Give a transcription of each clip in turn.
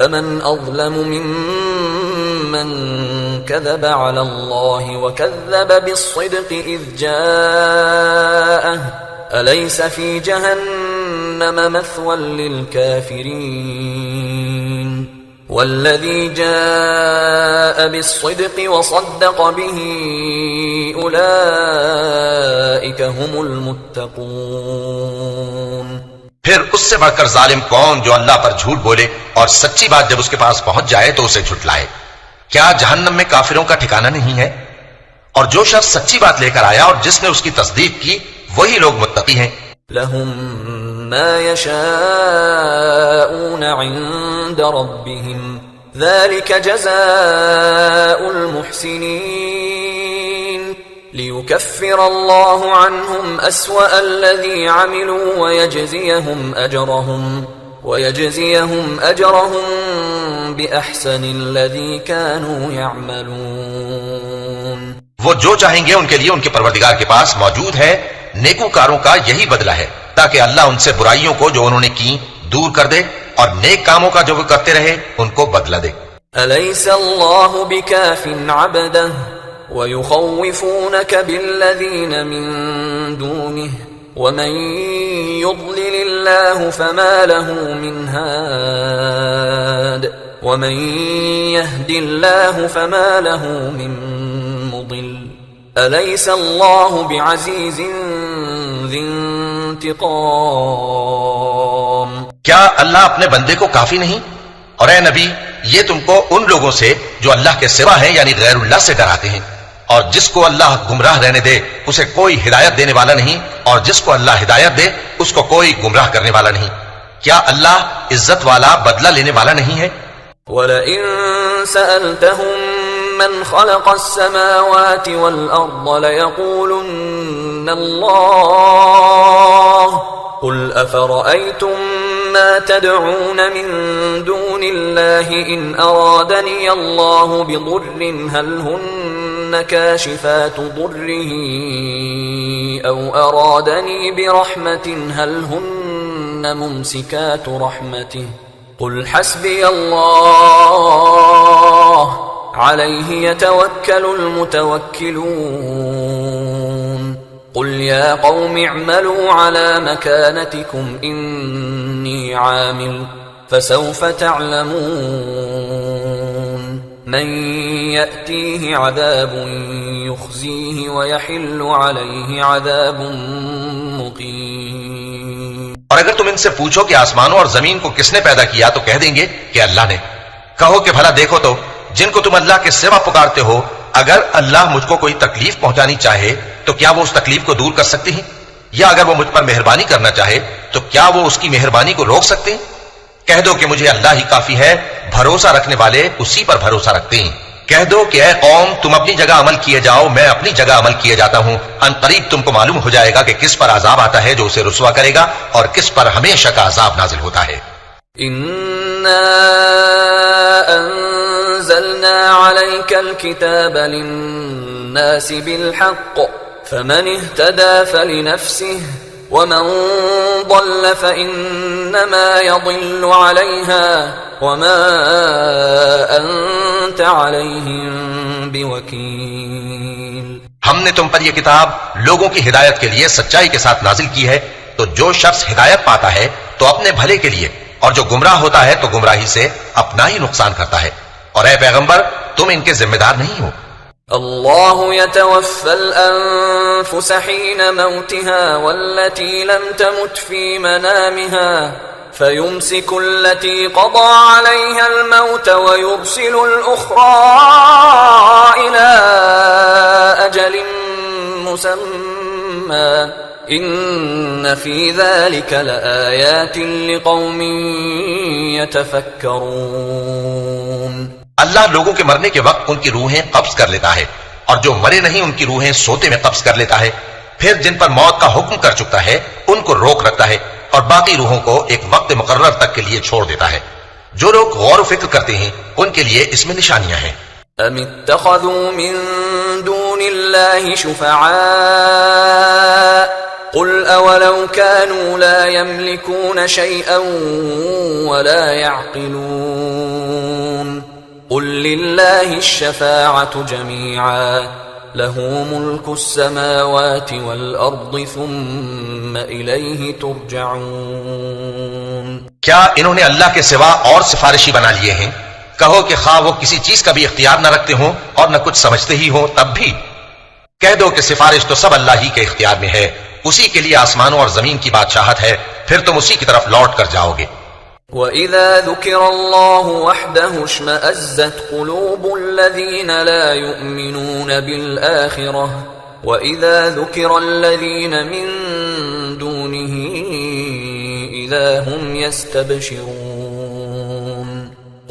فمن أظلم ممن كذب على الله وكذب بالصدق إذ جاءه أليس في جهنم مثوى للكافرين والذي جاء بالصدق وصدق به أولئك هم المتقون. پھر اس سے بڑھ کر ظالم کون جو اللہ پر جھوٹ بولے اور سچی بات جب اس کے پاس پہنچ جائے تو اسے جھٹلائے. کیا جہنم میں کافروں کا ٹھکانہ نہیں ہے؟ اور جو شخص سچی بات لے کر آیا اور جس نے اس کی تصدیق کی وہی لوگ متقی ہیں. لهم ما يشاءون عند ربهم ذلك جزاء المحسنين ليكفر الله عنهم أسوأ الذي عملوا ويجزيهم أجرهم بأحسن الذي كانوا يعملون. وہ جو چاہیں گے ان کے لیے ان کے پروردگار کے پاس موجود ہے. نیکوکاروں کا یہی بدلہ ہے تاکہ اللہ ان سے برائیوں کو جو انہوں نے کی دور کر دے اور نیک کاموں کا جو وہ کرتے رہے ان کو بدلہ دے. أليس الله بكاف عبده ويخوفونك بالذين من دونه ومن يضلل الله فما له من هاد ومن يهد الله فما له من مضل أليس الله بعزيز ذي انتقام. کیا اللہ اپنے بندے کو کافی نہیں؟ اور اے نبی یہ تم کو ان لوگوں سے جو اللہ کے سوا ہیں یعنی غیر اللہ سے ڈراتے ہیں. اور جس کو اللہ گمراہ رہنے دے اسے کوئی ہدایت دینے والا نہیں اور جس کو اللہ ہدایت دے اس کو کوئی گمراہ کرنے والا نہیں. کیا اللہ عزت والا بدلہ لینے والا نہیں ہے؟ وَلَئِن سَأَلْتَهُم مَّنْ خَلَقَ السَّمَاوَاتِ وَالْأَرْضَ لَيَقُولُنَّ اللَّهُ قُلْ أَفَرَأَيْتُم مَّا تَدْعُونَ مِن دُونِ اللَّهِ إِنْ أَرَادَنِيَ اللَّهُ بِضُرٍّ هَلْ هُنَّ كَاشِفَاتُ ضُرِّهِ أَوْ أَرَادَنِي بِرَحْمَةٍ هَلْ هُنَّ مُمْسِكَاتُ رَحْمَتِهِ قُلْ حَسْبِيَ اللَّهُ عَلَيْهِ يَتَوَكَّلُ الْمُتَوَكِّلُونَ. قُلْ يَا قَوْمِ اعْمَلُوا عَلَى مَكَانَتِكُمْ إِنِّي عَامِلٌ فَسَوْفَ تَعْلَمُونَ مَنْ يَأْتِيهِ عَذَابٌ يُخْزِيهِ وَيَحِلُّ عَلَيْهِ عَذَابٌ مُقِيمٌ. اور اگر تم ان سے پوچھو کہ آسمانوں اور زمین کو کس نے پیدا کیا تو کہہ دیں گے کہ اللہ نے. کہو کہ بھلا دیکھو تو جن کو تم اللہ کے سوا پکارتے ہو اگر اللہ مجھ کو کوئی تکلیف پہنچانی چاہے تو کیا وہ اس تکلیف کو دور کر سکتے ہیں؟ یا اگر وہ مجھ پر مہربانی کرنا چاہے تو کیا وہ اس کی مہربانی کو روک سکتے ہیں؟ کہہ دو کہ مجھے اللہ ہی کافی ہے، بھروسہ رکھنے والے اسی پر بھروسہ رکھتے ہیں. کہہ دو کہ اے قوم تم اپنی جگہ عمل کیے جاؤ، میں اپنی جگہ عمل کیے جاتا ہوں. ان قریب تم کو معلوم ہو جائے گا کہ کس پر عذاب آتا ہے جو اسے رسوا کرے گا اور کس پر ہمیشہ کا عذاب نازل ہوتا ہے. إِنَّا أَنزَلْنَا عَلَيْكَ الْكِتَابَ لِلنَّاسِ بِالْحَقِّ فَمَنِ اهْتَدَى فَلِنَفْسِهِ وَمَنْ ضَلَّ فَإِنَّمَا يَضِلُّ عَلَيْهَا وَمَا أَنْتَ عَلَيْهِمْ بِوَكِيلٍ. ہم نے تم پر یہ کتاب لوگوں کی ہدایت کے لیے سچائی کے ساتھ نازل کی ہے، تو جو شخص ہدایت پاتا ہے تو اپنے بھلے کے لیے اور جو گمراہ ہوتا ہے تو گمراہی سے اپنا ہی نقصان کرتا ہے. اور اے پیغمبر تم ان کے ذمہ دار نہیں ہو. اللہ يتوفى الأنفس حين موتها والتي لم تمت في منامها فيمسك التي قضى عليها الموت ويرسل الأخرى إلى أجل مسمى إن في ذلك لآيات لقوم يتفكرون. اللہ لوگوں کے مرنے کے وقت ان کی روحیں قبض کر لیتا ہے اور جو مرے نہیں ان کی روحیں سوتے میں قبض کر لیتا ہے. پھر جن پر موت کا حکم کر چکا ہے ان کو روک رکھتا ہے اور باقی روحوں کو ایک وقت مقرر تک کے لیے چھوڑ دیتا ہے. جو لوگ غور و فکر کرتے ہیں ان کے لیے اس میں نشانیاں ہیں. ام اتخذوا من دون الله شفعاء قل اولو كانوا لا يملكون شيئا ولا يعقلون قل لله الشفاعة جميعا له ملك السماوات والأرض ثم إليه ترجعون. کیا انہوں نے اللہ کے سوا اور سفارشی بنا لیے ہیں؟ کہو کہ خواہ وہ کسی چیز کا بھی اختیار نہ رکھتے ہوں اور نہ کچھ سمجھتے ہی ہوں تب بھی کہہ دو کہ سفارش تو سب اللہ ہی کے اختیار میں ہے، اسی کے لیے آسمانوں اور زمین کی بادشاہت ہے، پھر تم اسی کی طرف لوٹ کر جاؤ گے. وَإِذَا ذُكِرَ اللَّهُ وَحْدَهُ اشْمَأَزَّتْ قُلُوبُ الَّذِينَ لَا يُؤْمِنُونَ بِالْآخِرَةِ وَإِذَا ذُكِرَ الَّذِينَ مِن دُونِهِ إِذَا هُمْ يَسْتَبْشِرُونَ.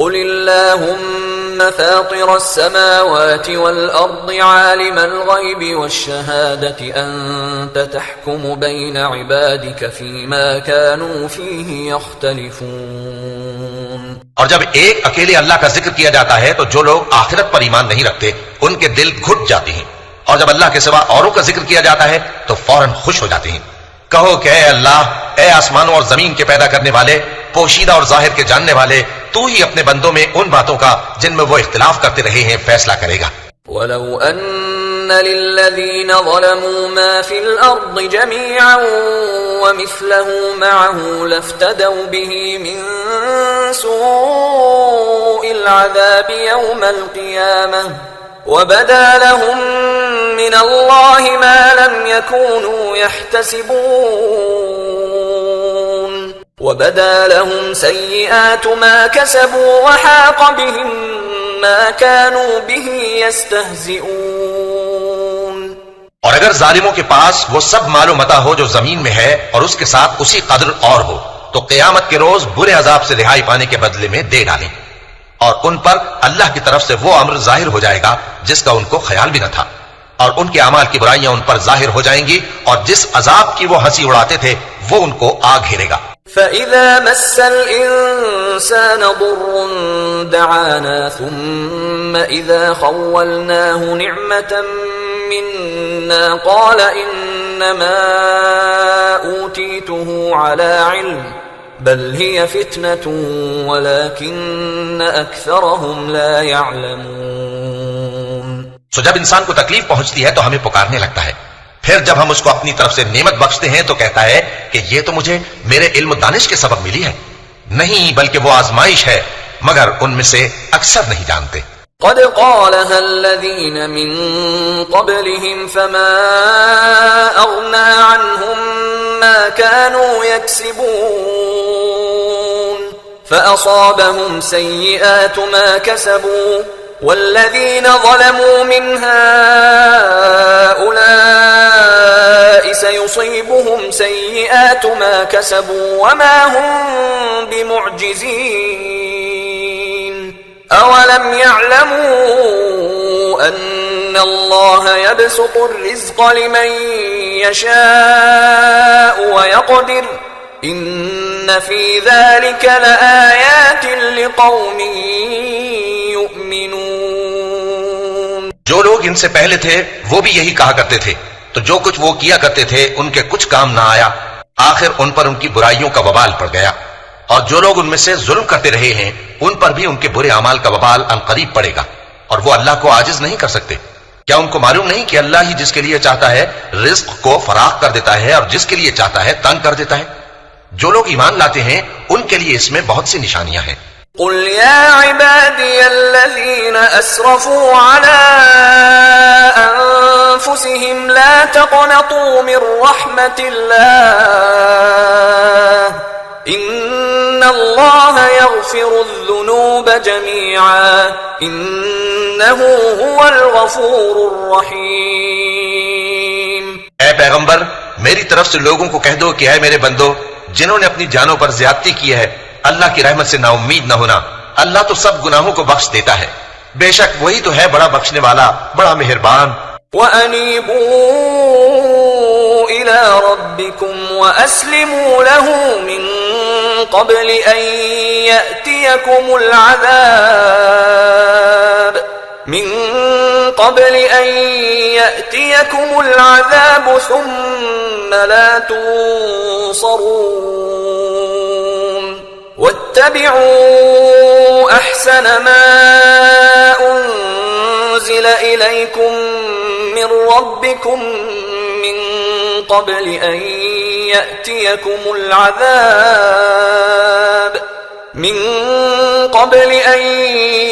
قُلِ اللَّهُمَّ فَاطِرَ السَّمَاوَاتِ وَالْأَرْضِ عَالِمَ الْغَيْبِ وَالشَّهَادَةِ أَنْتَ تَحْكُمُ بَيْنَ عِبَادِكَ فِيمَا كَانُوا فِيهِ يَخْتَلِفُونَ. اور جب ایک اکیلے اللہ کا ذکر کیا جاتا ہے تو جو لوگ آخرت پر ایمان نہیں رکھتے ان کے دل گھٹ جاتے ہیں، اور جب اللہ کے سوا اوروں کا ذکر کیا جاتا ہے تو فوراً خوش ہو جاتے ہیں. کہو کہ اے اللہ، اے آسمانوں اور زمین کے پیدا کرنے والے، پوشیدہ اور ظاہر کے جاننے والے، تو ہی اپنے بندوں میں ان باتوں کا جن میں وہ اختلاف کرتے رہے ہیں فیصلہ کرے گا. وَلَوْ أَنَّ لِلَّذِينَ ظَلَمُوا مَا فِي الْأَرْضِ جَمِيعًا وَمِثْلَهُ مَعَهُ لَافْتَدَوْا بِهِ مِنْ سُوءِ الْعَذَابِ يَوْمَ الْقِيَامَةِ وَبَدَا لَهُم مِّنَ اللَّهِ مَا لَمْ يَكُونُوا يَحْتَسِبُونَ وَبَدَا لَهُمْ سَيِّئَاتُ مَا كَسَبُوا وَحَاقَ بِهِم مَّا كَانُوا بِهِ يَسْتَهْزِئُونَ. اور اگر ظالموں کے پاس وہ سب مال و متاع ہو جو زمین میں ہے اور اس کے ساتھ اسی قدر اور ہو تو قیامت کے روز برے عذاب سے رہائی پانے کے بدلے میں دے ڈالیں، اور ان پر اللہ کی طرف سے وہ امر ظاہر ہو جائے گا جس کا ان کو خیال بھی نہ تھا، اور ان کے اعمال کی برائیاں ان پر ظاہر ہو جائیں گی، اور جس عذاب کی وہ ہنسی اڑاتے تھے وہ ان کو آ گھیرے گا. فَإِذَا مَسَّ الْإِنسَانَ ضُرٌّ دَعَانَا ثُمَّ إِذَا خَوَّلْنَاهُ نِعْمَةً مِنَّا قَالَ إِنَّمَا أُوتِيتُهُ عَلَى عِلْمٍ بَلْ هِيَ فِتْنَةٌ وَلَكِنَّ أَكْثَرَهُمْ لَا يَعْلَمُونَ. سو جب انسان کو تکلیف پہنچتی ہے تو ہمیں پکارنے لگتا ہے، پھر جب ہم اس کو اپنی طرف سے نعمت بخشتے ہیں تو کہتا ہے کہ یہ تو مجھے میرے علم و دانش کے سبب ملی ہے. نہیں، بلکہ وہ آزمائش ہے، مگر ان میں سے اکثر نہیں جانتے. قد قالها الذين من قبلهم فما أغنى عنهم ما كانوا يكسبون فأصابهم سيئات ما كسبوا والذين ظلموا من هؤلاء سيصيبهم سيئات ما كسبوا وما هم بمعجزين أولم يعلموا أن الله يبسط الرزق لمن يشاء ويقدر إن في ذلك لآيات لقوم يؤمنون. جو لوگ ان سے پہلے تھے وہ بھی یہی کہا کرتے تھے، تو جو کچھ وہ کیا کرتے تھے ان کے کچھ کام نہ آیا، آخر ان پر ان کی برائیوں کا وبال پڑ گیا. اور جو لوگ ان میں سے ظلم کرتے رہے ہیں ان پر بھی ان کے برے اعمال کا وبال عنقریب پڑے گا، اور وہ اللہ کو عاجز نہیں کر سکتے. کیا ان کو معلوم نہیں کہ اللہ ہی جس کے لیے چاہتا ہے رزق کو فراخ کر دیتا ہے اور جس کے لیے چاہتا ہے تنگ کر دیتا ہے؟ جو لوگ ایمان لاتے ہیں ان کے لیے اس میں بہت سی نشانیاں ہیں. قل يا عبادي الذين أسرفوا على أنفسهم لا تقنطوا من رحمة الله إن الله يغفر الذنوب جميعا إنه هو الغفور الرحيم. اے پیغمبر، میری طرف سے لوگوں کو کہہ دو کہ اے میرے بندو، جنہوں نے اپنی جانوں پر زیادتی کی ہے، اللہ کی رحمت سے نا امید نہ ہونا. اللہ تو سب گناہوں کو بخش دیتا ہے، بے شک وہی تو ہے بڑا بخشنے والا، بڑا مہربان. وَأَنِيبُوا إِلَى رَبِّكُمْ وَأَسْلِمُوا لَهُ مِن قَبْلِ أَن يَأْتِيَكُمُ الْعَذَابُ ثُمَّ لَا تُنصَرُونَ وَاتَّبِعُوا أَحْسَنَ مَا أنزل إليكم من ربكم من قبل أن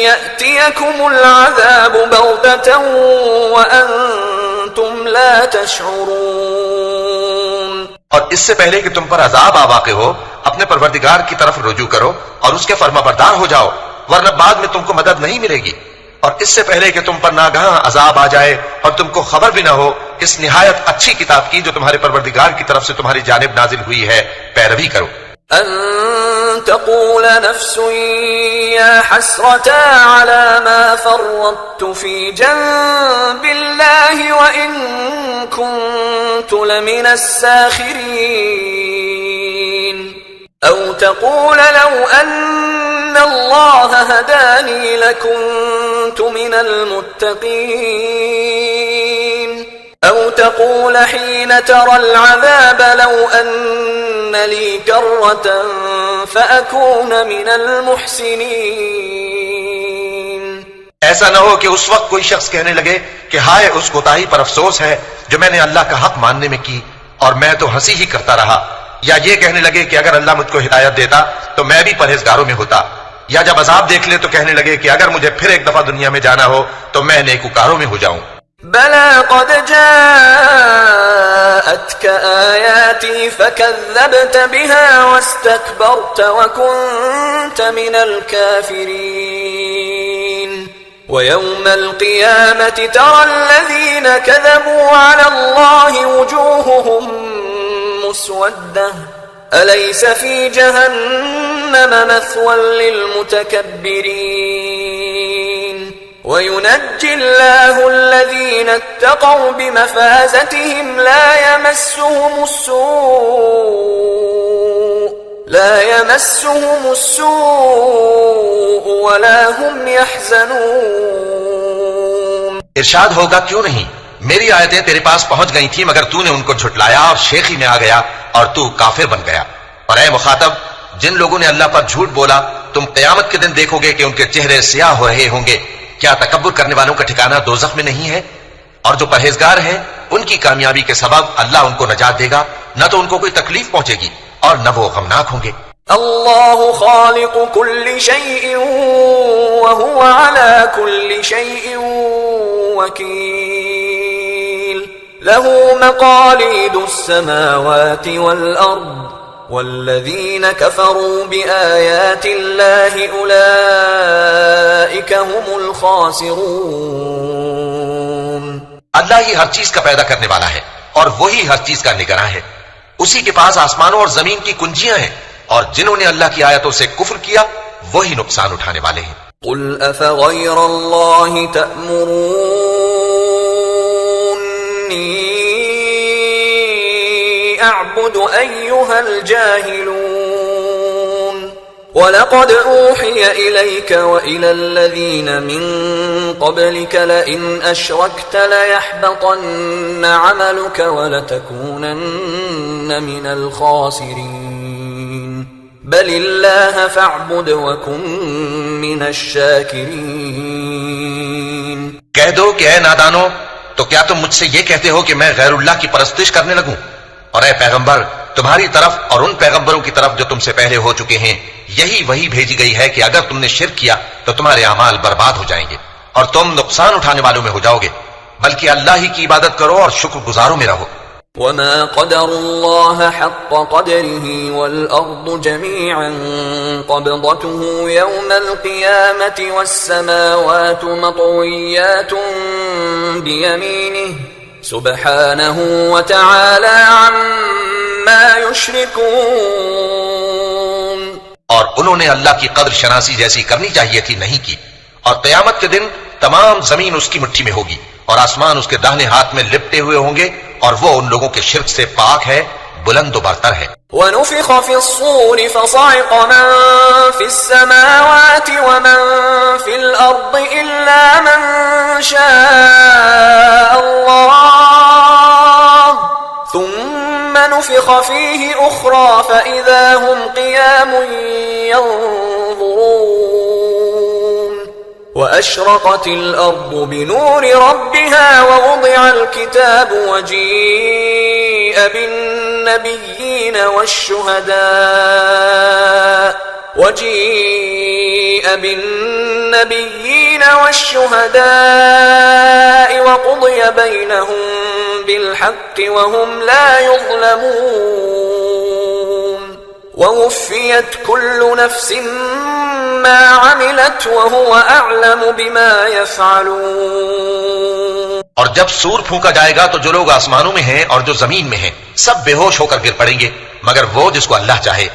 يأتيكم العذاب بغتة وأنتم لا تشعرون. اور اس سے پہلے کہ تم پر عذاب آ واقع ہو اپنے پروردگار کی طرف رجوع کرو اور اس کے فرما بردار ہو جاؤ، ورنہ بعد میں تم کو مدد نہیں ملے گی. اور اس سے پہلے کہ تم پر ناگہاں عذاب آ جائے اور تم کو خبر بھی نہ ہو اس نہایت اچھی کتاب کی جو تمہارے پروردگار کی طرف سے تمہاری جانب نازل ہوئی ہے پیروی کرو. أن تقول نفس يا حسرتا على ما فرطت في جنب الله وإن كنت لمن الساخرين أو تقول لو أن الله هداني لكنت من المتقين أو تقول حين ترى العذاب لو أن لي كرة فأكون من المحسنين. ایسا نہ ہو کہ اس وقت کوئی شخص کہنے لگے کہ ہائے اس کوتاہی پر افسوس ہے جو میں نے اللہ کا حق ماننے میں کی اور میں تو ہنسی ہی کرتا رہا، یا یہ کہنے لگے کہ اگر اللہ مجھ کو ہدایت دیتا تو میں بھی پرہیزگاروں میں ہوتا، یا جب عذاب دیکھ لے تو کہنے لگے کہ اگر مجھے پھر ایک دفعہ دنیا میں جانا ہو تو میں نیکوکاروں میں ہو جاؤں. بلى قد جاءتك آياتي فكذبت بها واستكبرت وكنت من الكافرين. ويوم القيامة ترى الذين كذبوا على الله وجوههم مسودة أليس في جهنم مثوى للمتكبرين. وينجي الله الذين اتقوا بمفازتهم لا يمسهم السوء ولا هم يحزنون. ارشاد ہوگا کیوں نہیں میری آیتیں تیرے پاس پہنچ گئی تھی مگر تو نے ان کو جھٹلایا اور شیخی میں آ گیا اور تو کافر بن گیا. اور اے مخاطب جن لوگوں نے اللہ پر جھوٹ بولا تم قیامت کے دن دیکھو گے کہ ان کے چہرے سیاہ ہو رہے ہوں گے. کیا تکبر کرنے والوں کا ٹھکانہ دوزخ میں نہیں ہے؟ اور جو پرہیزگار ہیں ان کی کامیابی کے سبب اللہ ان کو نجات دے گا، نہ تو ان کو کوئی تکلیف پہنچے گی اور نہ وہ غمناک ہوں گے. اللہ خالق كل شيء وهو على كل شيء وكيل له مقاليد السماوات والأرض والذين كفروا بآيات الله أولئك هم الخاسرون. اللہ ہی ہر چیز کا پیدا کرنے والا ہے اور وہی ہر چیز کا نگراں ہے. اسی کے پاس آسمانوں اور زمین کی کنجیاں ہیں، اور جنہوں نے اللہ کی آیتوں سے کفر کیا وہی نقصان اٹھانے والے ہیں. قل أفغير الله تأمروني أعبد أيها الجاهلون. ولقد أوحي إليك وإلى الذين من قبلك لئن أشركت ليحبطن عملك ولتكونن من الخاسرين. بل الله فاعبد وكن من الشاكرين. کہہ دو کہ اے نادانو تو کیا تم مجھ سے یہ کہتے ہو کہ میں غیر اللہ کی پرستش کرنے لگوں؟ اور اے پیغمبر تمہاری طرف اور ان پیغمبروں کی طرف جو تم سے پہلے ہو چکے ہیں یہی وہی بھیجی گئی ہے کہ اگر تم نے شرک کیا تو تمہارے اعمال برباد ہو جائیں گے اور تم نقصان اٹھانے والوں میں ہو جاؤ گے، بلکہ اللہ ہی کی عبادت کرو اور شکر گزاروں میں رہو. وما قدر الله حق قدره والأرض جميعا قبضته يوم القيامة والسماوات مطويات بيمينه سبحانه وتعالى عما يشركون. اور انہوں نے اللہ کی قدر شناسی جیسی کرنی چاہیے تھی نہیں کی. اور قیامت کے دن تمام زمین اس کی مٹھی میں ہوگی اور آسمان اس کے داہنے ہاتھ میں لپٹے ہوئے ہوں گے، اور وہ ان لوگوں کے شرک سے پاک ہے، بلند و برتر ہے. وَنُفِخَ فِي الصُّورِ فَصَعِقَ مَن فِي السَّمَاوَاتِ وَمَن فِي الْأَرْضِ إِلَّا مَن شَاءَ اللَّهُ ثُمَّ نُفِخَ فِيهِ أُخْرَى فَإِذَا هُمْ قِيَامٌ يَنظُرُونَ. وأشرقت الأرض بنور ربها ووضع الكتاب وجيء بالنبيين والشهداء وقضي بينهم بالحق وهم لا يظلمون ووفيت كل نفس ما عملت وهو أعلم بما يفعلون. اور جب سور پھونکا جائے گا تو جو لوگ آسمانوں میں ہیں اور جو زمین میں ہیں سب بے ہوش ہو کر گر پڑیں گے مگر وہ جس کو اللہ چاہے.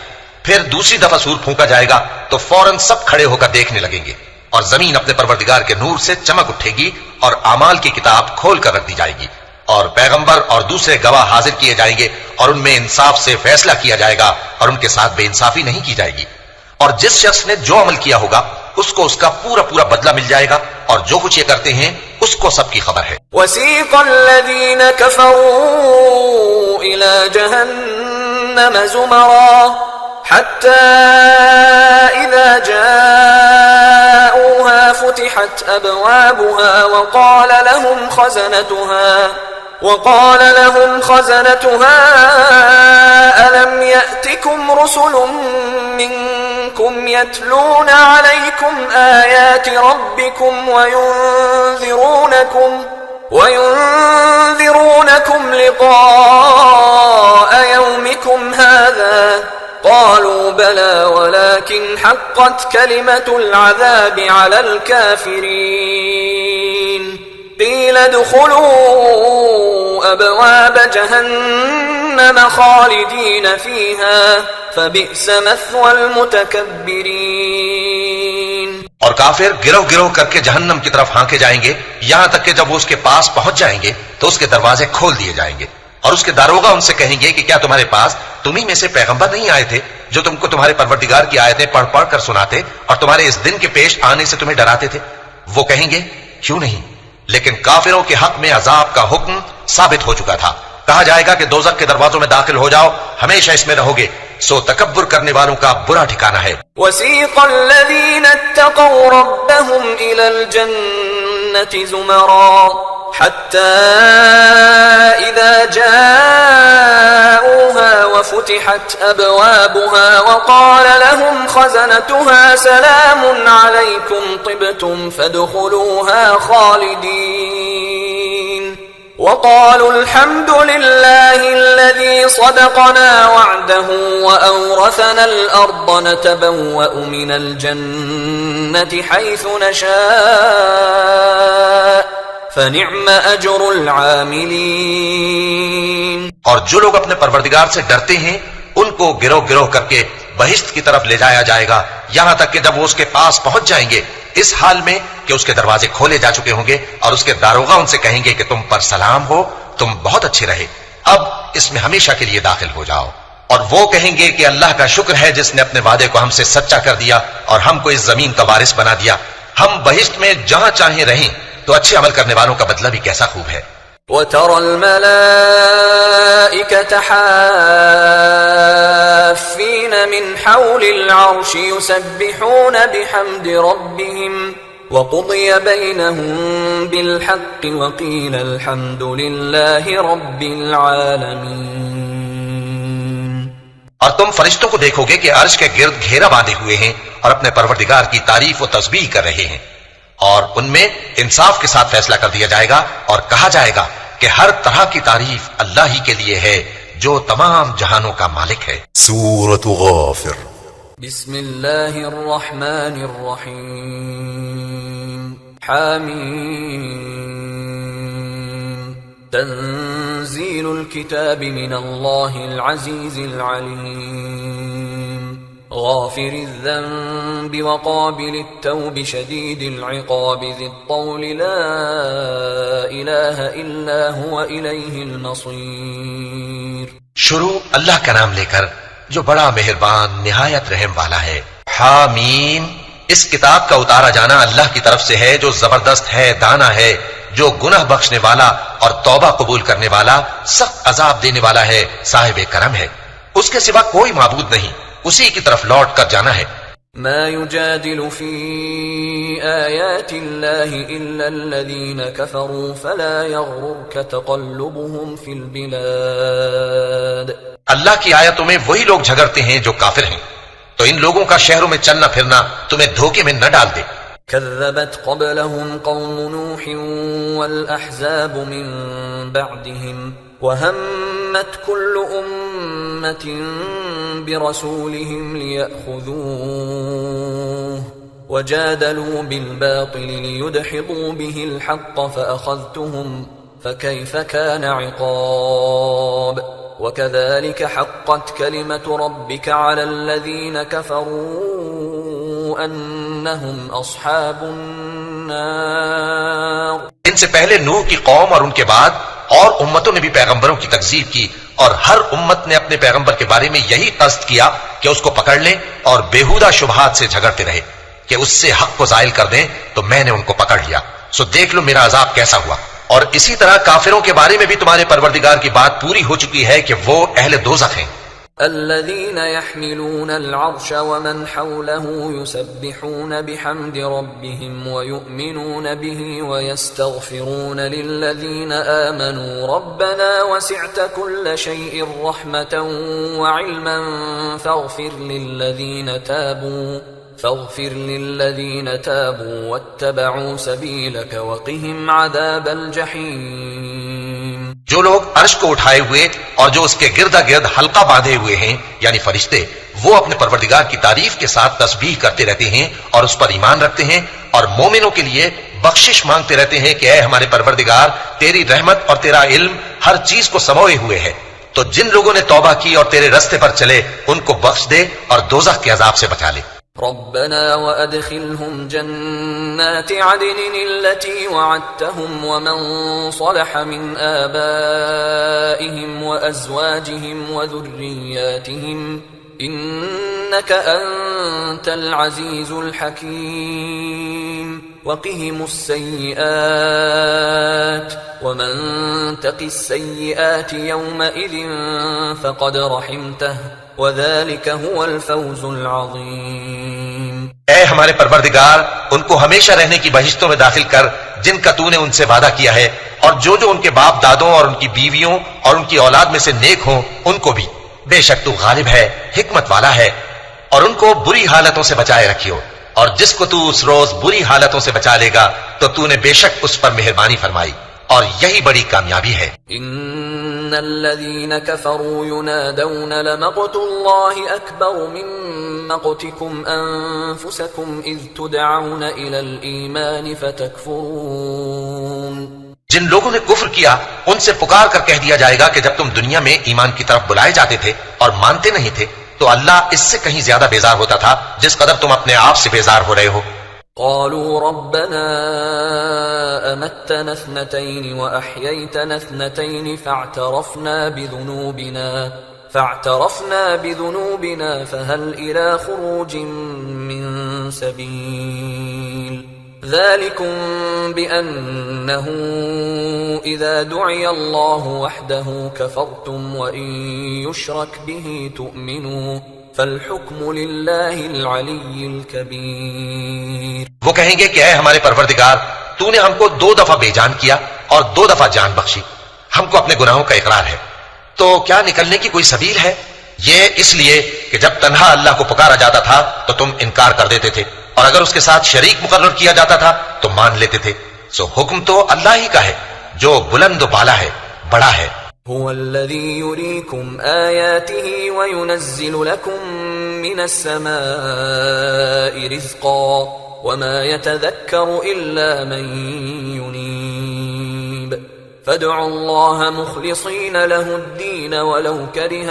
پھر دوسری دفعہ سور پھونکا جائے گا تو فوراً سب کھڑے ہو کر دیکھنے لگیں گے اور زمین اپنے پروردگار کے نور سے چمک اٹھے گی اور اعمال کی کتاب کھول کر رکھ دی جائے گی اور پیغمبر اور دوسرے گواہ حاضر کیے جائیں گے اور ان میں انصاف سے فیصلہ کیا جائے گا اور ان کے ساتھ بے انصافی نہیں کی جائے گی. اور جس شخص نے جو عمل کیا ہوگا اس کو اس کا پورا پورا بدلہ مل جائے گا اور جو کچھ یہ کرتے ہیں اس کو سب کی خبر ہے. وسیق الذین کفروا الى جہنم زمرا حتى اذا جاءوها فتحت ابوابها وقال لهم خزنتها ألم يأتكم رسل منكم يتلون عليكم آيات ربكم وينذرونكم لقاء يومكم هذا قالوا بلى ولكن حقت كلمة العذاب على الكافرين قيل ادخلوا ابواب جهنم خالدين فيها فبئس مثوى المتكبرين. اور کافر گروہ گروہ کر کے جہنم کی طرف ہانکے جائیں گے یہاں تک کہ جب وہ اس کے پاس پہنچ جائیں گے تو اس کے دروازے کھول دیے جائیں گے اور اس کے داروغہ ان سے کہیں گے کہ کیا تمہارے پاس تمہیں میں سے پیغمبر نہیں آئے تھے جو تم کو تمہارے پروردگار کی آیتیں پڑھ پڑھ کر سناتے اور تمہارے اس دن کے پیش آنے سے تمہیں ڈراتے تھے؟ وہ کہیں گے کیوں نہیں. لیکن کافروں کے حق میں عذاب کا حکم ثابت ہو چکا تھا. کہا جائے گا کہ دوزخ کے دروازوں میں داخل ہو جاؤ ہمیشہ اس میں رہو گے سو تکبر کرنے والوں کا برا ٹھکانہ ہے. وسیق الذین اتقوا ربهم الى الجنة زمرا حتى اذا جاءوها وفتحت ابوابها وقال لهم خزنتها سلام عليكم طبتم فادخلوها خالدين وقالوا الحمد لله الذي صدقنا وعده وأورثنا الأرض نتبوأ من الجنة حيث نشاء فنعم أجر العاملين. اور جو لوگ اپنے پروردگار سے ڈرتے ہیں ان کو گروہ گروہ کر کے بہشت کی طرف لے جایا جائے گا یہاں تک کہ جب وہ اس کے پاس پہنچ جائیں گے اس حال میں کہ اس کے دروازے کھولے جا چکے ہوں گے اور اس کے داروغہ ان سے کہیں گے کہ تم پر سلام ہو تم بہت اچھے رہے اب اس میں ہمیشہ کے لیے داخل ہو جاؤ. اور وہ کہیں گے کہ اللہ کا شکر ہے جس نے اپنے وعدے کو ہم سے سچا کر دیا اور ہم کو اس زمین کا وارث بنا دیا. ہم بہشت میں جہاں چاہیں رہیں تو اچھے عمل کرنے والوں کا بدلہ بھی کیسا خوب ہے. وَتَرَى الْمَلَائِكَةَ حَافِّينَ مِنْ حَوْلِ الْعَرْشِ يُسَبِّحُونَ بِحَمْدِ رَبِّهِمْ وَقُضِيَ بَيْنَهُمْ بِالْحَقِّ وَقِيلَ الْحَمْدُ لِلَّهِ رَبِّ الْعَالَمِينَ. اور تم فرشتوں کو دیکھو گے کہ عرش کے گرد گھیرا باندھے ہوئے ہیں اور اپنے پروردگار کی تعریف و تسبیح کر رہے ہیں اور ان میں انصاف کے ساتھ فیصلہ کر دیا جائے گا اور کہا جائے گا کہ ہر طرح کی تعریف اللہ ہی کے لیے ہے جو تمام جہانوں کا مالک ہے. سورة غافر. بسم اللہ الرحمن الرحیم. حامیم. تنزیل الكتاب من اللہ العزیز العلیم. غافر الذنب وقابل التوب شديد العقاب ذي الطول لا إله إلا هو إليه المصير. شروع اللہ کا نام لے کر جو بڑا مہربان نہایت رحم والا ہے. حامیم. اس کتاب کا اتارا جانا اللہ کی طرف سے ہے جو زبردست ہے دانا ہے جو گناہ بخشنے والا اور توبہ قبول کرنے والا سخت عذاب دینے والا ہے صاحب کرم ہے. اس کے سوا کوئی معبود نہیں اسی کی طرف لوٹ کر جانا ہے. ما يجادل في بآيات الله إلا الذين كفروا فلا يغررك تقلبهم في البلاد. اللہ کی آیتوں میں وہی لوگ جھگڑتے ہیں جو کافر ہیں، تو ان لوگوں کا شہروں میں چلنا پھرنا تمہیں دھوکے میں نہ ڈال دے. كذبت قبلهم قوم نوح والأحزاب من بعدهم وهمت كل أمة برسولهم ليأخذوه وجادلوا بالباطل ليدحضوا به الحق فأخذتهم فكيف كان عقاب. وكذلك حقت كلمة ربك على الذين كفروا أنهم أصحاب النار. ان سے پہلے نوح کی قوم اور ان کے بعد اور امتوں نے بھی پیغمبروں کی تکذیب کی، اور ہر امت نے اپنے پیغمبر کے بارے میں یہی قصد کیا کہ اس کو پکڑ لیں اور بیہودہ شبہات سے جھگڑتے رہے کہ اس سے حق کو زائل کر دیں، تو میں نے ان کو پکڑ لیا، سو دیکھ لو میرا عذاب کیسا ہوا. اور اسی طرح کافروں کے بارے میں بھی تمہارے پروردگار کی بات پوری ہو چکی ہے کہ وہ اہل دوزخ ہیں. الذين يحملون العرش ومن حوله يسبحون بحمد ربهم ويؤمنون به ويستغفرون للذين آمنوا ربنا وسعت كل شيء رحمة وعلما فاغفر للذين تابوا واتبعوا سبيلك وقهم عذاب الجحيم. جو لوگ عرش کو اٹھائے ہوئے اور جو اس کے گردا گرد حلقہ باندھے ہوئے ہیں یعنی فرشتے، وہ اپنے پروردگار کی تعریف کے ساتھ تسبیح کرتے رہتے ہیں اور اس پر ایمان رکھتے ہیں، اور مومنوں کے لیے بخشش مانگتے رہتے ہیں کہ اے ہمارے پروردگار، تیری رحمت اور تیرا علم ہر چیز کو سموئے ہوئے ہے، تو جن لوگوں نے توبہ کی اور تیرے رستے پر چلے ان کو بخش دے اور دوزخ کے عذاب سے بچا لے. ربنا وأدخلهم جنات عدن التي وعدتهم ومن صلح من آبائهم وأزواجهم وذرياتهم إنك أنت العزيز الحكيم. وقهم السيئات ومن تق السيئات يومئذ فقد رحمته وَذَلِكَ هُوَ الْفَوْزُ الْعَظِيمُ. اے ہمارے پروردگار، ان کو ہمیشہ رہنے کی بہشتوں میں داخل کر جن کا تو نے ان سے وعدہ کیا ہے، اور جو ان کے باپ دادوں اور ان کی بیویوں اور ان کی اولاد میں سے نیک ہوں ان کو بھی. بے شک تو غالب ہے، حکمت والا ہے. اور ان کو بری حالتوں سے بچائے رکھیو، اور جس کو تو اس روز بری حالتوں سے بچا لے گا تو نے بے شک اس پر مہربانی فرمائی، اور یہی بڑی کامیابی ہے. ان الذين كفروا ينادون لمقت الله اكبر من مقتكم انفسكم اذ تدعون الى الايمان فتكفرون. جن لوگوں نے کفر کیا ان سے پکار کر کہہ دیا جائے گا کہ جب تم دنیا میں ایمان کی طرف بلائے جاتے تھے اور مانتے نہیں تھے تو اللہ اس سے کہیں زیادہ بیزار ہوتا تھا جس قدر تم اپنے آپ سے بیزار ہو رہے ہو. قالوا ربنا أمتنا اثنتين وأحييتنا اثنتين فاعترفنا بذنوبنا فهل إلى خروج من سبيل. ذلكم بأنه إذا دعي الله وحده كفرتم وإن يشرك به تؤمنوا فالحکم للہ العلی الکبیر. وہ کہیں گے کہ اے ہمارے پروردگار، تو نے ہم کو 2 دفعہ بے جان کیا اور 2 دفعہ جان بخشی، ہم کو اپنے گناہوں کا اقرار ہے، تو کیا نکلنے کی کوئی سبیل ہے؟ یہ اس لیے کہ جب تنہا اللہ کو پکارا جاتا تھا تو تم انکار کر دیتے تھے، اور اگر اس کے ساتھ شریک مقرر کیا جاتا تھا تو مان لیتے تھے. سو حکم تو اللہ ہی کا ہے جو بلند و بالا ہے، بڑا ہے. هو الذي يريكم آياته وينزل لكم من السماء رزقا وما يتذكر إلا من ينيب فادعوا الله مخلصين له الدين ولو كره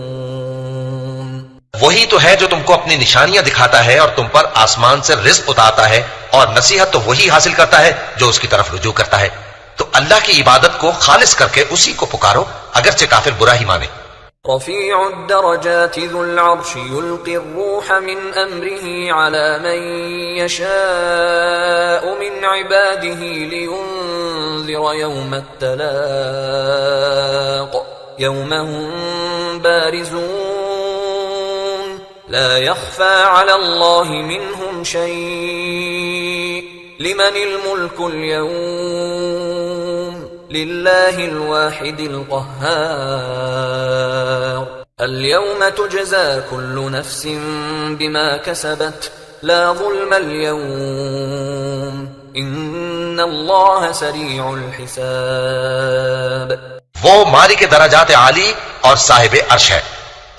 الكافرون. وہی تو ہے جو تم کو اپنی نشانیاں دکھاتا ہے اور تم پر آسمان سے رزق اتارتا ہے، اور نصیحت تو وہی حاصل کرتا ہے جو اس کی طرف رجوع کرتا ہے. تو اللہ کی عبادت کو خالص کر کے اسی کو پکارو اگرچہ کافر برا ہی مانے. رفيع الدرجات ذو العرش يلقي الروح من أمره على من يشاء من عباده لينذر يوم التلاق يوم هم بارزون لا يخفى على الله منهم شيء لمن الملك اليوم لله الواحد القهار اليوم تجزى كل نفس بما كسبت لا ظلم اليوم ان اللہ سریع الحساب. وہ مالک درجات عالی اور صاحب عرش ہے.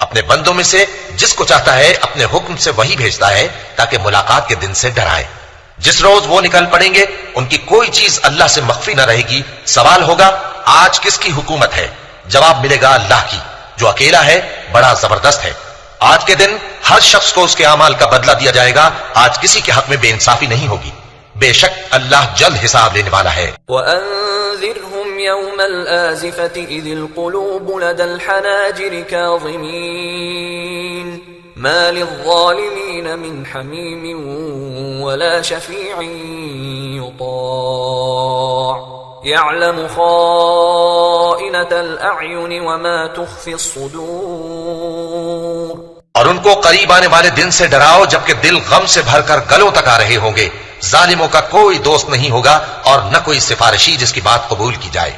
اپنے بندوں میں سے جس کو چاہتا ہے اپنے حکم سے وہی بھیجتا ہے تاکہ ملاقات کے دن سے ڈرائے. جس روز وہ نکل پڑیں گے ان کی کوئی چیز اللہ سے مخفی نہ رہے گی. سوال ہوگا آج کس کی حکومت ہے؟ جواب ملے گا اللہ کی جو اکیلا ہے، بڑا زبردست ہے. آج کے دن ہر شخص کو اس کے اعمال کا بدلہ دیا جائے گا. آج کسی کے حق میں بے انصافی نہیں ہوگی. بے شک اللہ جلد حساب لینے والا ہے. وَأَنذِرْهُمْ يَوْمَ الْآزِفَةِ إِذِ الْقُلُوبُ لَدَى الْحَنَاجِرِ كَاظِمِينَ مَا لِلظَّالِمِينَ مِنْ حَمِيمٍ وَلَا شَفِيعٍ يُطَاعُ يَعْلَمُ خَائِنَةَ الْأَعْيُنِ وَمَا تُخْفِي الصُّدُورُ. اور ان کو قریب آنے والے دن سے ڈراؤ جبکہ دل غم سے بھر کر گلوں تک آ رہے ہوں گے. ظالموں کا کوئی دوست نہیں ہوگا اور نہ کوئی سفارشی جس کی بات قبول کی جائے.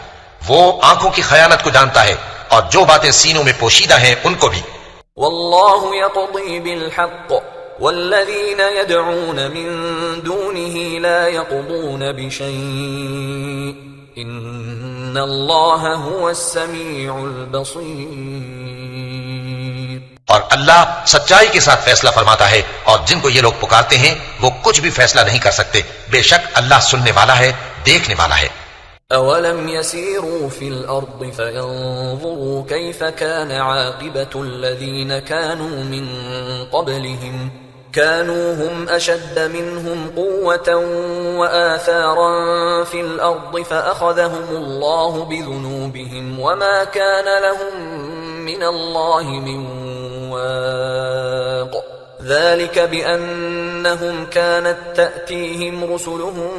وہ آنکھوں کی خیانت کو جانتا ہے اور جو باتیں سینوں میں پوشیدہ ہیں ان کو بھی. واللہ یقضی بالحق والذین يدعون من دونه لا يقضون بشیء ان اللہ هو السمیع البصیر. اور اللہ سچائی کے ساتھ فیصلہ فرماتا ہے اور جن کو یہ لوگ پکارتے ہیں وہ کچھ بھی فیصلہ نہیں کر سکتے. بے شک اللہ سننے والا ہے، دیکھنے والا ہے. اولم يسيروا في الارض فينظروا كيف كان عاقبة الذين كانوا من قبلهم كانوا هم اشد منهم قوة واثارا في الارض فاخذهم الله بذنوبهم وما كان لهم من الله من واق ذلك بأنهم كانت تأتيهم رسلهم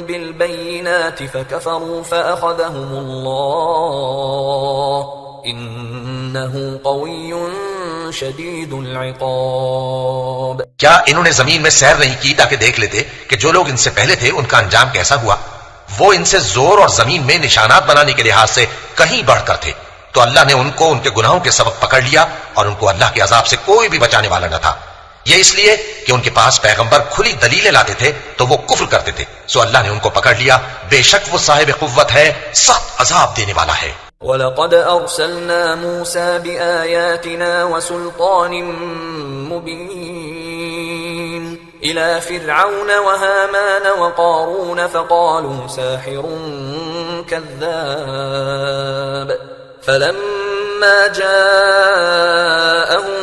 بالبينات فكفروا فأخذهم الله إنه قوي شديد العقاب. کیا انہوں نے زمین میں سیر نہیں کی تاکہ دیکھ لیتے کہ جو لوگ ان سے پہلے تھے ان کا انجام کیسا ہوا؟ وہ ان سے زور اور زمین میں نشانات بنانے کے لحاظ سے کہیں بڑھ کر تھے. تو اللہ نے ان کو ان کے گناہوں کے سبب پکڑ لیا اور ان کو اللہ کے عذاب سے کوئی بھی بچانے والا نہ تھا. یہ اس لیے کہ ان کے پاس پیغمبر کھلی دلیلیں لاتے تھے تو وہ کفر کرتے تھے، سو اللہ نے ان کو پکڑ لیا. بے شک وہ صاحب قوت ہے، سخت عذاب دینے والا ہے. وَلَقَدْ أَرْسَلْنَا مُوسَى بِآيَاتِنَا وَسُلْطَانٍ مُبِينٍ إِلَى فِرْعَوْنَ وَهَامَانَ وَقَارُونَ فَقَالُوا سَاحِرٌ كَذَّابٌ فَلَمَّا جَاءَهُم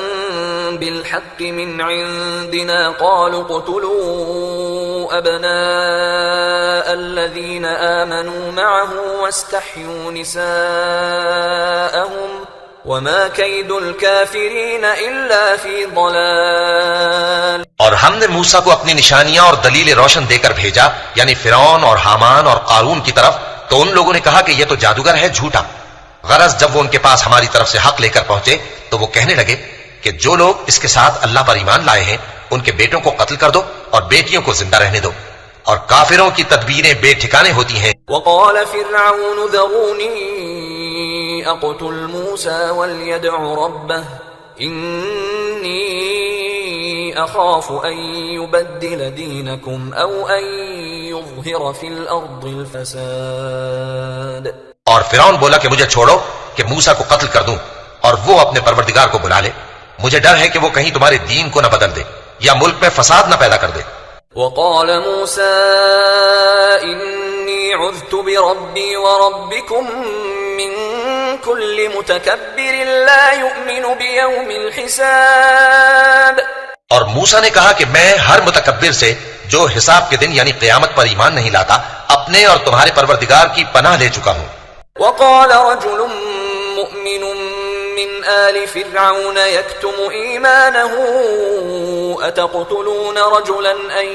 بالحق من عندنا قالوا اقتلوا أبناء الذين آمنوا معه واستحيوا نساءهم وما كيد الكافرين إلا في ضلال. اور ہم نے موسیٰ کو اپنی نشانیاں اور دلیل روشن دے کر بھیجا، یعنی فرعون اور حامان اور قارون کی طرف. تو ان لوگوں نے کہا کہ یہ تو جادوگر ہے، جھوٹا. غرض جب وہ ان کے پاس ہماری طرف سے حق لے کر پہنچے تو وہ کہنے لگے کہ جو لوگ اس کے ساتھ اللہ پر ایمان لائے ہیں ان کے بیٹوں کو قتل کر دو اور بیٹیوں کو زندہ رہنے دو. اور کافروں کی تدبیریں بے ٹھکانے ہوتی ہیں. وقال فرعون ذروني اقتل موسى وليدع ربه إني أخاف أن يبدل دينكم أو أن يظهر في الأرض الفساد. اور فرعون بولا کہ مجھے چھوڑو کہ موسیٰ کو قتل کر دوں اور وہ اپنے پروردگار کو بلا لے. مجھے ڈر ہے کہ وہ کہیں تمہارے دین کو نہ بدل دے یا ملک میں فساد نہ پیدا کر دے. وقال موسى إني عذت بربي وربكم من كل متكبر لا يؤمن بيوم الحساب. اور موسیٰ نے کہا کہ میں ہر متکبر سے جو حساب کے دن یعنی قیامت پر ایمان نہیں لاتا اپنے اور تمہارے پروردگار کی پناہ لے چکا ہوں. وقال رجل مؤمن من آل فرعون يكتم إيمانه أتقتلون رجلا أن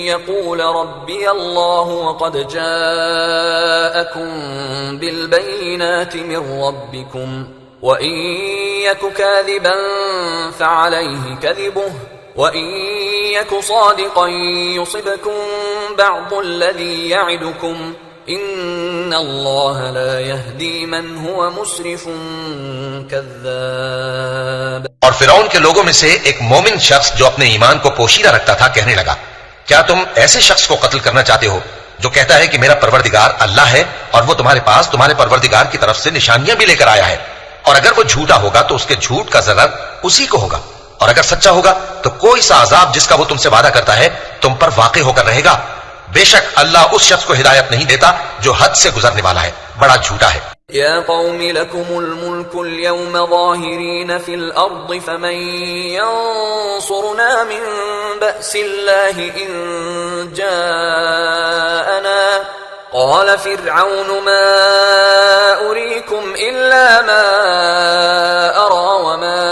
يقول ربي الله وقد جاءكم بالبينات من ربكم وَإِن يَكُ كَاذِبًا فَعَلَيْهِ كَذِبُهُ وَإِن يَكُ صَادِقًا يُصِبْكُم بَعْضُ الَّذِي يَعِدُكُمْ إِنَّ اللَّهَ لَا يَهْدِي مَنْ هُوَ مُسْرِفٌ كَذَّابٌ۔ اور فرعون کے لوگوں میں سے ایک مومن شخص جو اپنے ایمان کو پوشیدہ رکھتا تھا کہنے لگا، کیا تم ایسے شخص کو قتل کرنا چاہتے ہو جو کہتا ہے کہ میرا پروردگار اللہ ہے اور وہ تمہارے پاس تمہارے پروردگار کی طرف سے نشانیاں بھی لے کر آیا ہے، اور اگر وہ جھوٹا ہوگا تو اس کے جھوٹ کا ضرر اسی کو ہوگا، اور اگر سچا ہوگا تو کوئی سا عذاب جس کا وہ تم سے وعدہ کرتا ہے تم پر واقع ہو کر رہے گا۔ بے شک اللہ اس شخص کو ہدایت نہیں دیتا جو حد سے گزرنے والا ہے، بڑا جھوٹا ہے۔ يا قوم لكم الملك اليوم ظاهرين في الأرض فمن ينصرنا من بأس الله إن جاءنا قال فرعون ما أريكم إلا ما أرى وما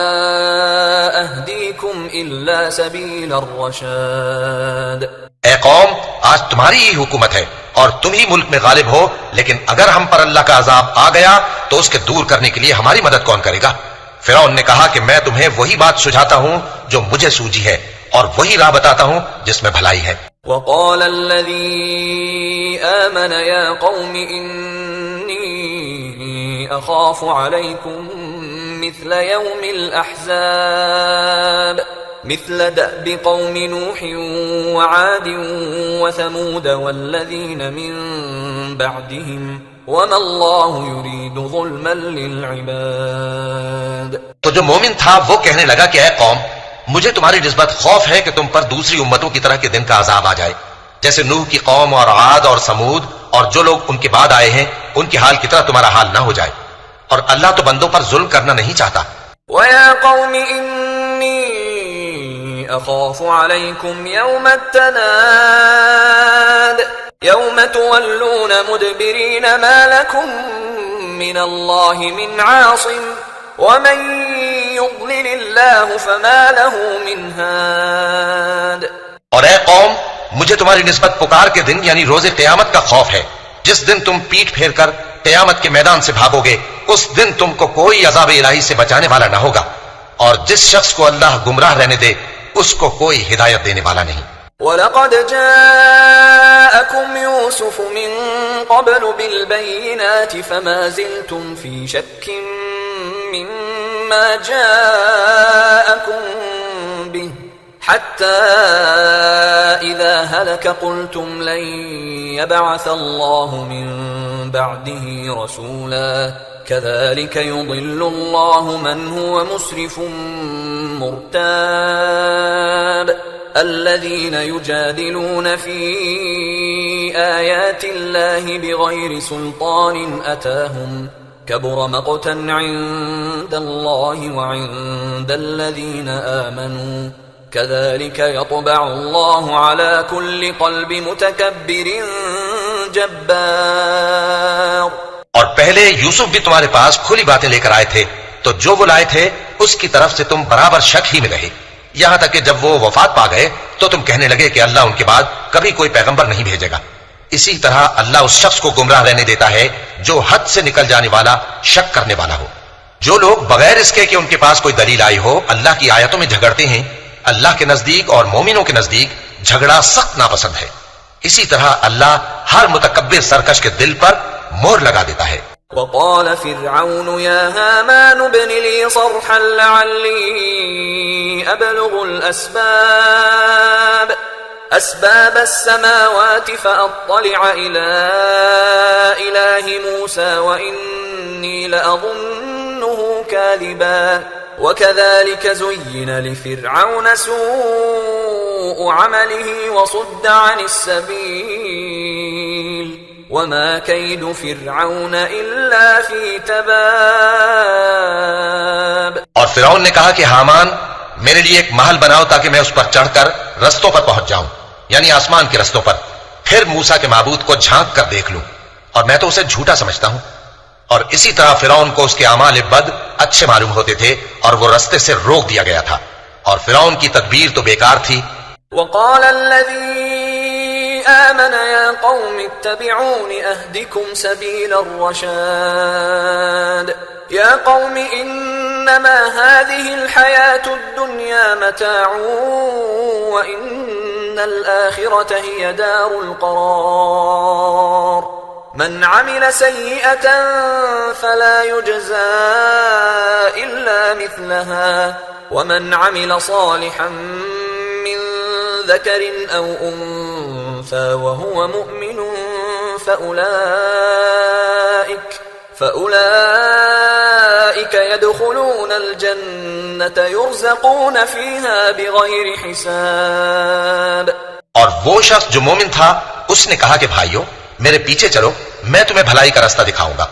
أهديكم إلا سبيل الرشاد۔ اے قوم، آج تمہاری ہی حکومت ہے اور تم ہی ملک میں غالب ہو، لیکن اگر ہم پر اللہ کا عذاب آ گیا تو اس کے دور کرنے کے لیے ہماری مدد کون کرے گا؟ فرعون نے کہا کہ میں تمہیں وہی بات سجھاتا ہوں جو مجھے سوجی ہے اور وہی راہ بتاتا ہوں جس میں بھلائی ہے۔ وقال الذي آمن يا قوم إني أخاف عليكم مثل يوم الأحزاب مثل دأب قوم نوح وعاد وثمود والذين من بعدهم وما الله يريد ظلما للعباد۔ تو جو مومن تھا وہ کہنے لگا کہ اے قوم، مجھے تمہاری نسبت خوف ہے کہ تم پر دوسری امتوں کی طرح کے دن کا عذاب آ جائے، جیسے نوح کی قوم اور عاد اور سمود اور جو لوگ ان کے بعد آئے ہیں ان کے حال کی طرح تمہارا حال نہ ہو جائے، اور اللہ تو بندوں پر ظلم کرنا نہیں چاہتا۔ وَيَا قَوْمِ إِنِّي أَخَافُ عَلَيْكُمْ يَوْمَ التَّنَادِ يَوْمَ تُوَلُّونَ مُدْبِرِينَ مَا لَكُمْ مِنَ اللَّهِ مِنْ عَاصِمٍ وَمَنْ يُضْلِلِ اللَّهُ فَمَا لَهُ مِنْ هَادٍ۔ اور اے قوم، مجھے تمہاری نسبت پکار کے دن یعنی روز قیامت کا خوف ہے، جس دن تم پیٹ پھیر کر قیامت کے میدان سے بھاگو گے، اس دن تم کو کوئی عذاب الہی سے بچانے والا نہ ہوگا، اور جس شخص کو اللہ گمراہ رہنے دے اس کو کوئی ہدایت دینے والا نہیں۔ وَلَقَدْ جَاءَكُمْ يُوسُفُ مِنْ قَبْلُ بِالْبَيِّنَاتِ فَمَا زِلْتُمْ فِي شَكٍّ مِّمَّا جَاءَكُمْ بِهِ حَتَّى إِذَا هَلَكَ قُلْتُمْ لَنْ يَبْعَثَ اللَّهُ مِنْ بَعْدِهِ رَسُولًا كَذَلِكَ يُضِلُّ اللَّهُ مَنْ هُوَ مُسْرِفٌ مُرْتَابٌ الَّذِينَ يُجَادِلُونَ فِي آيَاتِ اللَّهِ بِغَيْرِ سُلْطَانٍ أَتَاهُمْ كَبُرَ مَقْتًا عِندَ اللَّهِ وَعِندَ الَّذِينَ آمَنُوا كَذَلِكَ يَطْبَعُ اللَّهُ عَلَى كُلِّ قَلْبِ مُتَكَبِّرٍ جَبَّارٍ۔ اور پہلے یوسف بھی تمہارے پاس کھلی باتیں لے کر آئے تھے، تو جو وہ لائے تھے اس کی طرف سے تم برابر شک ہی میں رہے، یہاں تک کہ جب وہ وفات پا گئے تو تم کہنے لگے کہ اللہ ان کے بعد کبھی کوئی پیغمبر نہیں بھیجے گا۔ اسی طرح اللہ اس شخص کو گمراہ رہنے دیتا ہے جو حد سے نکل جانے والا، شک کرنے والا ہو۔ جو لوگ بغیر اس کے کہ ان کے پاس کوئی دلیل آئی ہو اللہ کی آیتوں میں جھگڑتے ہیں، اللہ کے نزدیک اور مومنوں کے نزدیک جھگڑا سخت ناپسند ہے۔ اسی طرح اللہ ہر متکبر سرکش کے دل پر مہر لگا دیتا ہے۔ وقال فرعون يا هامان ابن لي صرحا لعلي أبلغ أسباب السماوات فأطلع إلى إله موسى وإني لأظنه كاذبا وكذلك زين لفرعون سوء عمله وصد عن السبيل وما كيد فرعون إلا في تباب۔ اور فرعون نے کہا کہ حامان میرے لیے ایک محل بناؤ تاکہ میں اس پر چڑھ کر رستوں پر پہنچ جاؤں، یعنی آسمان کے رستوں پر، پھر موسیٰ کے معبود کو جھانک کر دیکھ لوں، اور میں تو اسے جھوٹا سمجھتا ہوں۔ اور اسی طرح فرعون کو اس کے اعمال بد اچھے معلوم ہوتے تھے اور وہ رستے سے روک دیا گیا تھا، اور فرعون کی تدبیر تو بیکار تھی۔ وقال الذي آمن يا قوم اتبعون أهدكم سبيل الرشاد يا قوم إنما هذه الحياة الدنيا متاع وإن الآخرة هي دار القرار من عمل سيئة فلا يجزى إلا مثلها ومن عمل صالحا من ذكر أو أنثى وهو مؤمن فأولئك يدخلون الجنة يرزقون فيها بغير حساب. اور وہ شخص جو مومن تھا اس نے کہا کہ بھائیو میرے پیچھے چلو میں تمہیں بھلائی کا راستہ دکھاؤں گا.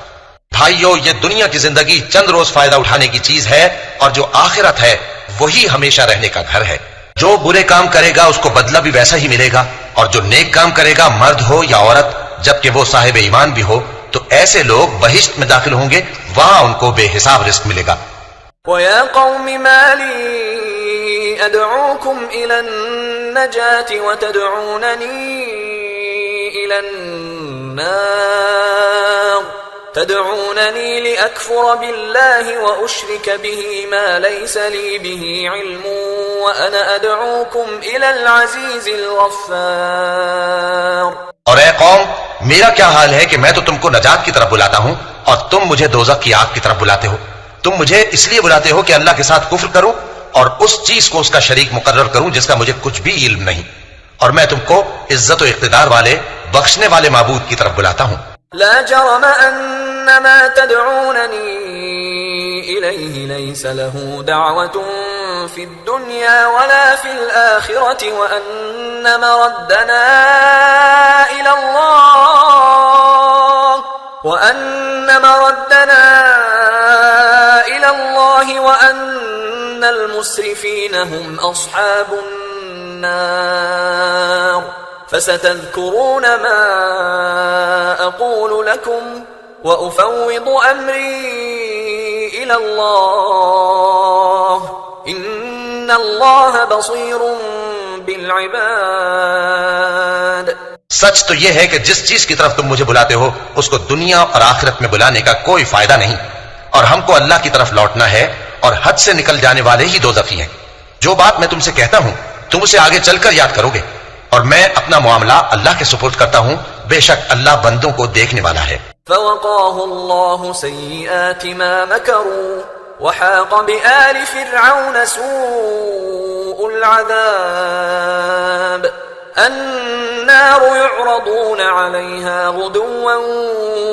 بھائیو یہ دنیا کی زندگی چند روز فائدہ اٹھانے کی چیز ہے اور جو آخرت ہے وہی ہمیشہ رہنے کا گھر ہے. جو برے کام کرے گا اس کو بدلہ بھی ویسا ہی ملے گا اور جو نیک کام کرے گا مرد ہو یا عورت جبکہ وہ صاحب ایمان بھی ہو تو ایسے لوگ بہشت میں داخل ہوں گے وہاں ان کو بے حساب رزق ملے گا. وَيَا قَوْمِ مَا لِي أَدْعُوكُمْ إِلَى النَّجَاةِ وَتَدْعُونَنِي إِلَى النَّارِ تدعونني لأكفر بالله وأشرك به ما ليس لي به علم وأنا أدعوكم إلى العزيز الغفار. اور اے قوم میرا کیا حال ہے کہ میں تو تم کو نجات کی طرف بلاتا ہوں اور تم مجھے دوزخ کی آگ کی طرف بلاتے ہو. تم مجھے اس لیے بلاتے ہو کہ اللہ کے ساتھ کفر کروں اور اس چیز کو اس کا شریک مقرر کروں جس کا مجھے کچھ بھی علم نہیں, اور میں تم کو عزت و اقتدار والے بخشنے والے معبود کی طرف بلاتا ہوں. لا جرم أن ما تدعونني إليه ليس له دعوة في الدنيا ولا في الآخرة وأن مردنا إلى الله وأن المسرفين هم أصحاب النار. فستذكرون ما أقول لكم وأفوض أمري إلى الله إن الله بصير بالعباد. سچ تو یہ ہے کہ جس چیز کی طرف تم مجھے بلاتے ہو اس کو دنیا اور آخرت میں بلانے کا کوئی فائدہ نہیں, اور ہم کو اللہ کی طرف لوٹنا ہے اور حد سے نکل جانے والے ہی دوزخی ہیں. جو بات میں تم سے کہتا ہوں تم اسے آگے چل کر یاد کرو گے, اور میں اپنا معاملہ اللہ کے سپرد کرتا ہوں, بے شک اللہ بندوں کو دیکھنے والا ہے. فوقاه الله سيئات ما مكروا وحاق بآل فرعون سوء العذاب. النار يعرضون عليها غدوا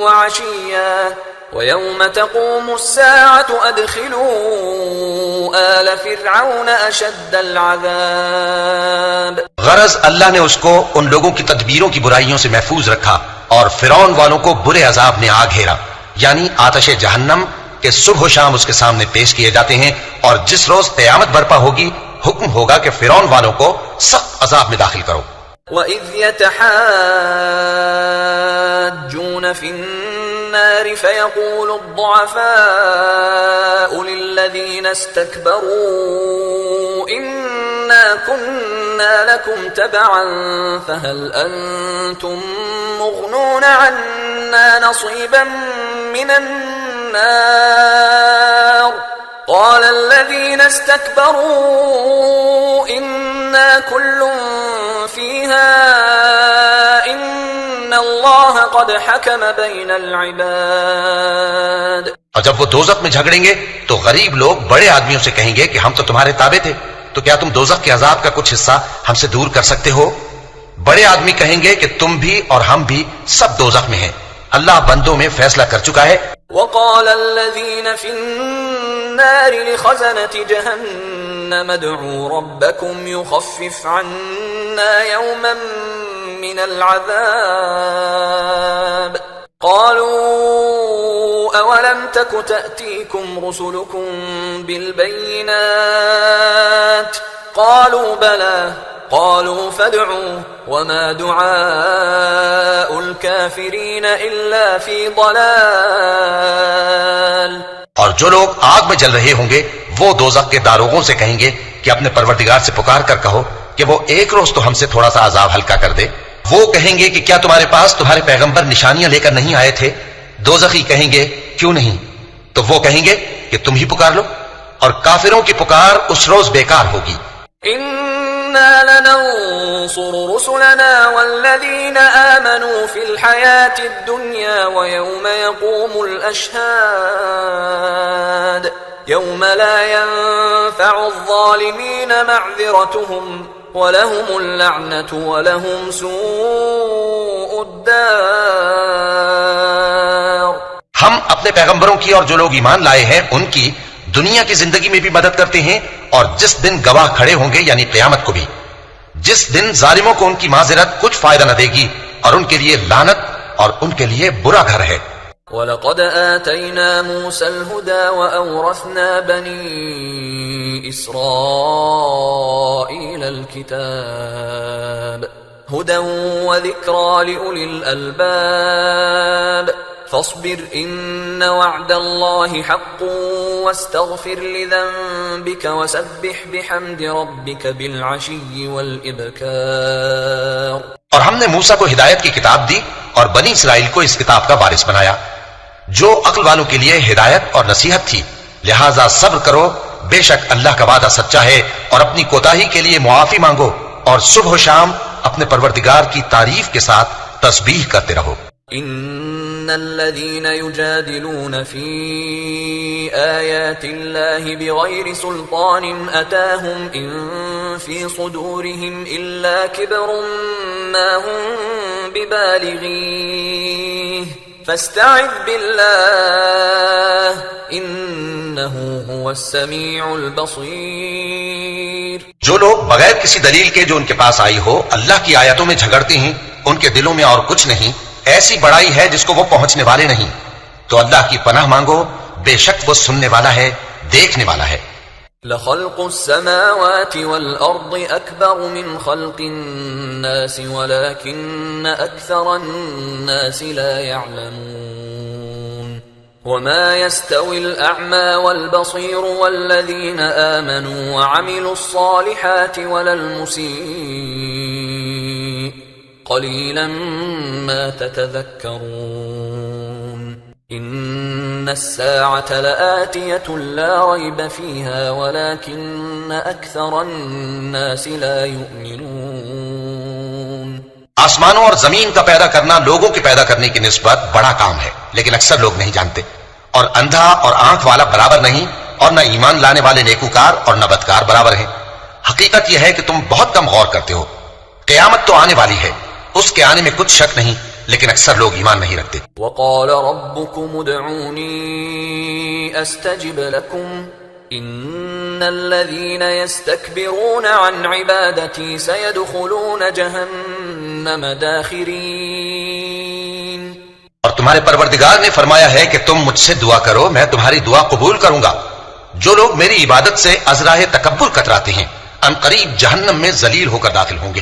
وعشيا ويوم تقوم الساعة أدخلوا آل فرعون أشد العذاب. غرض اللہ نے اس کو ان لوگوں کی تدبیروں کی برائیوں سے محفوظ رکھا اور فرعون والوں کو برے عذاب نے آ گھیرا, یعنی آتش جہنم کے صبح و شام اس کے سامنے پیش کیے جاتے ہیں, اور جس روز قیامت برپا ہوگی حکم ہوگا کہ فرعون والوں کو سخت عذاب میں داخل کرو. وَإِذْ يَتَحَاجُّونَ فِي النَّارِ فَيَقُولُ الضُّعَفَاءُ لِلَّذِينَ اسْتَكْبَرُوا إِنَّا كُنَّا لَكُمْ تَبَعًا فَهَلْ أَنْتُمْ مُغْنُونَ عَنَّا نَصِيبًا مِنَ النَّارِ قال الذين استكبروا إنا كل فيها إن الله قد حكم بين العباد. اور جب وہ دوزخ میں جھگڑیں گے تو غریب لوگ بڑے آدمیوں سے کہیں گے کہ ہم تو تمہارے تابع تھے, تو کیا تم دوزخ کے عذاب کا کچھ حصہ ہم سے دور کر سکتے ہو؟ بڑے آدمی کہیں گے کہ تم بھی اور ہم بھی سب دوزخ میں ہیں, اللہ بندوں میں فیصلہ کر چکا ہے. وقال الذين في النار لخزنة جهنم ادعوا ربكم يخفف عنا يوما من العذاب قالوا أولم تك تأتيكم رسلكم بالبينات قالوا بلى قالوا فادعوا وما دعاء الكافرين إلا في ضلال. اور جو لوگ آگ میں جل رہے ہوں گے وہ دوزخ کے داروغوں سے کہیں گے کہ اپنے پروردگار سے پکار کر کہو کہ وہ ایک روز تو ہم سے تھوڑا سا عذاب ہلکا کر دے. وہ کہیں گے کہ کیا تمہارے پاس تمہارے پیغمبر نشانیاں لے کر نہیں آئے تھے؟ دوزخی کہیں گے کیوں نہیں, تو وہ کہیں گے کہ تم ہی پکار لو، اور کافروں کی پکار اس روز بیکار ہوگی۔ إنا لننصر رسلنا والذين آمنوا في الحياة الدنيا ويوم يقوم الأشهاد يوم لا ينفع الظالمين معذرتهم ولهم اللعنة ولهم سوء الدار۔ ہم اپنے پیغمبروں کی اور جو لوگ ایمان لائے ہیں ان کی دنیا کی زندگی میں بھی مدد کرتے ہیں، اور جس دن گواہ کھڑے ہوں گے یعنی قیامت کو بھی، جس دن ظالموں کو ان کی معذرت کچھ فائدہ نہ دے گی، اور ان کے لیے لعنت اور ان کے لیے برا گھر ہے۔ وَلَقَدْ آتَيْنَا مُوسَى الْهُدَى وَأَوْرَثْنَا بَنِي إِسْرَائِيلَ الْكِتَابَ هُدًى وَذِكْرَى لِأُولِي الْأَلْبَابِ فاصبر إن وعد الله حق واستغفر لذنبك وسبح بحمد ربك بالعشي والإبكار۔ اور ہم نے موسیٰ کو ہدایت کی کتاب دی اور بنی اسرائیل کو اس کتاب کا وارث بنایا جو عقل والوں کے لیے ہدایت اور نصیحت تھی، لہذا صبر کرو، بے شک اللہ کا وعدہ سچا ہے، اور اپنی کوتاہی کے لیے معافی مانگو، اور صبح و شام اپنے پروردگار کی تعریف کے ساتھ تسبیح کرتے رہو۔ ان الذين يجادلون في آيات الله بغير سلطان أتاهم إن في صدورهم إلا كبر ما هم ببالغيه فاستعذ بالله إنه هو السميع البصير۔ جو لوگ بغیر کسی دلیل کے جو ان کے پاس آئی ہو اللہ کی آیتوں میں جھگڑتے ہیں، ان کے دلوں میں اور کچھ نہیں، ایسی بڑائی ہے جس کو وہ پہنچنے والے نہیں، تو اللہ کی پناہ مانگو، بے شک وہ سننے والا ہے، دیکھنے والا ہے۔ لخلق السماوات والأرض أكبر من خلق الناس ولكن أكثر الناس لا يعلمون وما يستوي الأعمى والبصير والذين آمنوا وعملوا الصالحات ولا المسيء قليلا ما تتذكرون إن الساعة لآتية لا ريب فيها ولكن أكثر الناس لا يؤمنون۔ آسمانوں اور زمین کا پیدا کرنا لوگوں کے پیدا کرنے کی نسبت بڑا کام ہے، لیکن اکثر لوگ نہیں جانتے، اور اندھا اور آنکھ والا برابر نہیں، اور نہ ایمان لانے والے نیکوکار اور نہ بدکار برابر ہیں۔ حقیقت یہ ہے کہ تم بہت کم غور کرتے ہو۔ قیامت تو آنے والی ہے، اس کے آنے میں کچھ شک نہیں، لیکن اکثر لوگ ایمان نہیں رکھتے۔ وقال ربكم ادعوني استجب لكم ان الذين يستكبرون عن عبادتي سيدخلون جهنم داخرين۔ اور تمہارے پروردگار نے فرمایا ہے کہ تم مجھ سے دعا کرو، میں تمہاری دعا قبول کروں گا۔ جو لوگ میری عبادت سے ازراہ تکبر کتراتے ہیں ان قریب جہنم میں ذلیل ہو کر داخل ہوں گے۔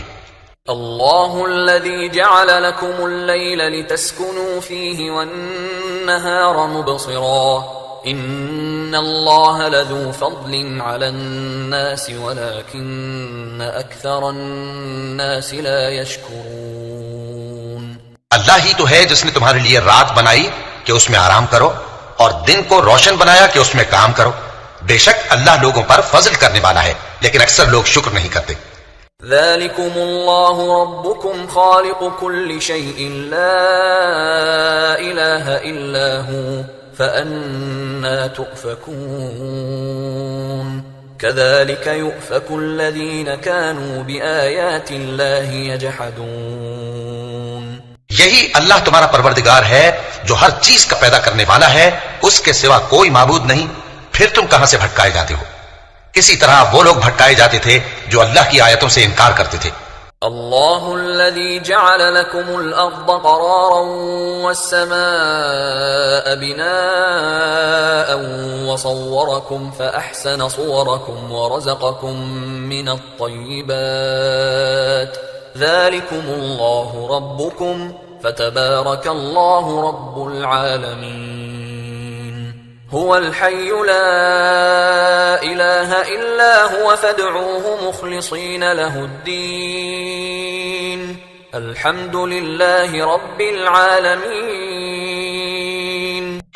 الله الذي جعل لكم الليل لتسكنوا فيه والنهار مبصرا إن الله لذو فضل على الناس ولكن أكثر الناس لا يشكرون۔ اللہ ہی تو ہے جس نے تمہارے لیے رات بنائی کہ اس میں آرام کرو، اور دن کو روشن بنایا کہ اس میں کام کرو۔ بے شک اللہ لوگوں پر فضل کرنے والا ہے، لیکن اکثر لوگ شکر نہیں کرتے۔ ذلكم الله ربكم خالق كل شيء لا إله إلا هو فأنا تؤفكون كذلك يؤفك الذين كانوا بآيات الله يجحدون۔ یہی اللہ تمہارا پروردگار ہے جو ہر چیز کا پیدا کرنے والا ہے، اس کے سوا کوئی معبود نہیں، پھر تم کہاں سے بھٹکائے جاتے ہو؟ اسی طرح وہ لوگ بھٹکائے جاتے تھے جو اللہ کی آیتوں سے انکار کرتے تھے۔ اللہ الذي جعل لكم الأرض قرارا والسماء بناء وصوركم فأحسن صوركم ورزقكم من الطيبات ذلكم الله ربكم فتبارك الله رب العالمين۔ هو الحي لا إله إلا هو فادعوه مخلصين له الدين الحمد لله رب العالمين۔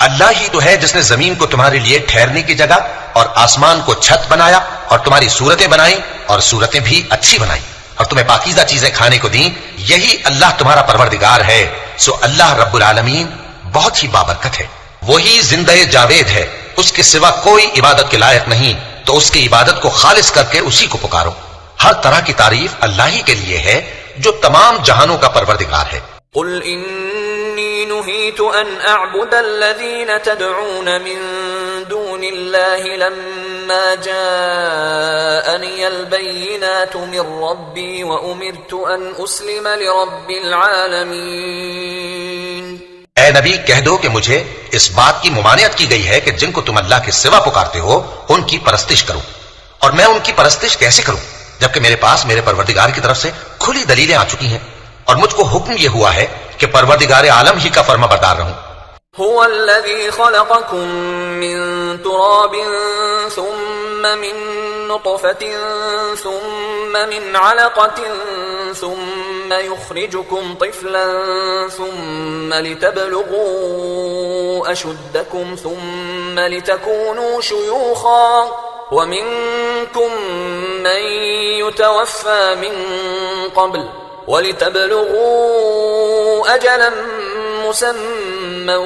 اللہ ہی تو ہے جس نے زمین کو تمہارے لیے ٹھہرنے کی جگہ اور آسمان کو چھت بنایا اور تمہاری صورتیں بنائیں اور صورتیں بھی اچھی بنائیں اور تمہیں پاکیزہ چیزیں کھانے کو دیں. یہی اللہ تمہارا پروردگار ہے. سو اللہ رب العالمین بہت ہی بابرکت ہے. وہی زندہ جاوید ہے, اس کے سوا کوئی عبادت کے لائق نہیں, تو اس کی عبادت کو خالص کر کے اسی کو پکارو. ہر طرح کی تعریف اللہ ہی کے لیے ہے جو تمام جہانوں کا پروردگار ہے. قل انی نہیت ان اعبد الذین تدعون من دون اللہ لما جاءنی البینات من ربی وامرت ان اسلم لرب العالمین. اے نبی کہہ دو کہ مجھے اس بات کی ممانعت کی گئی ہے کہ جن کو تم اللہ کے سوا پکارتے ہو ان کی پرستش کرو, اور میں ان کی پرستش کیسے کروں جبکہ میرے پاس میرے پروردگار کی طرف سے کھلی دلیلیں آ چکی ہیں, اور مجھ کو حکم یہ ہوا ہے کہ پروردگار عالم ہی کا فرما بردار رہوں. هو الذي خلقكم من تراب ثم من نطفة ثم من علقة ثم يخرجكم طفلا ثم لتبلغوا أشدكم ثم لتكونوا شيوخا ومنكم من يتوفى من قبل وَلِتَبْلُغُوا أَجَلًا مُّسَمًّى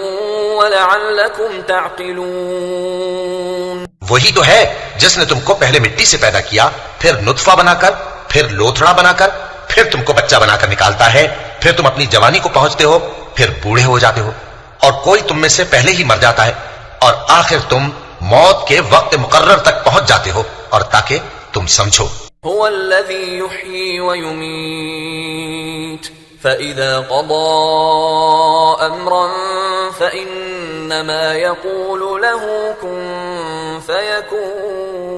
وَلَعَلَّكُمْ تَعْقِلُونَ. وہی تو ہے جس نے تم کو پہلے مٹی سے پیدا کیا, پھر نطفہ بنا کر, پھر لوتھڑا بنا کر, پھر تم کو بچہ بنا کر نکالتا ہے, پھر تم اپنی جوانی کو پہنچتے ہو, پھر بوڑھے ہو جاتے ہو, اور کوئی تم میں سے پہلے ہی مر جاتا ہے, اور آخر تم موت کے وقت مقرر تک پہنچ جاتے ہو, اور تاکہ تم سمجھو. هو الذي يحيي ويميت فإذا قضى أمرا فإنما يقول له كن فيكون.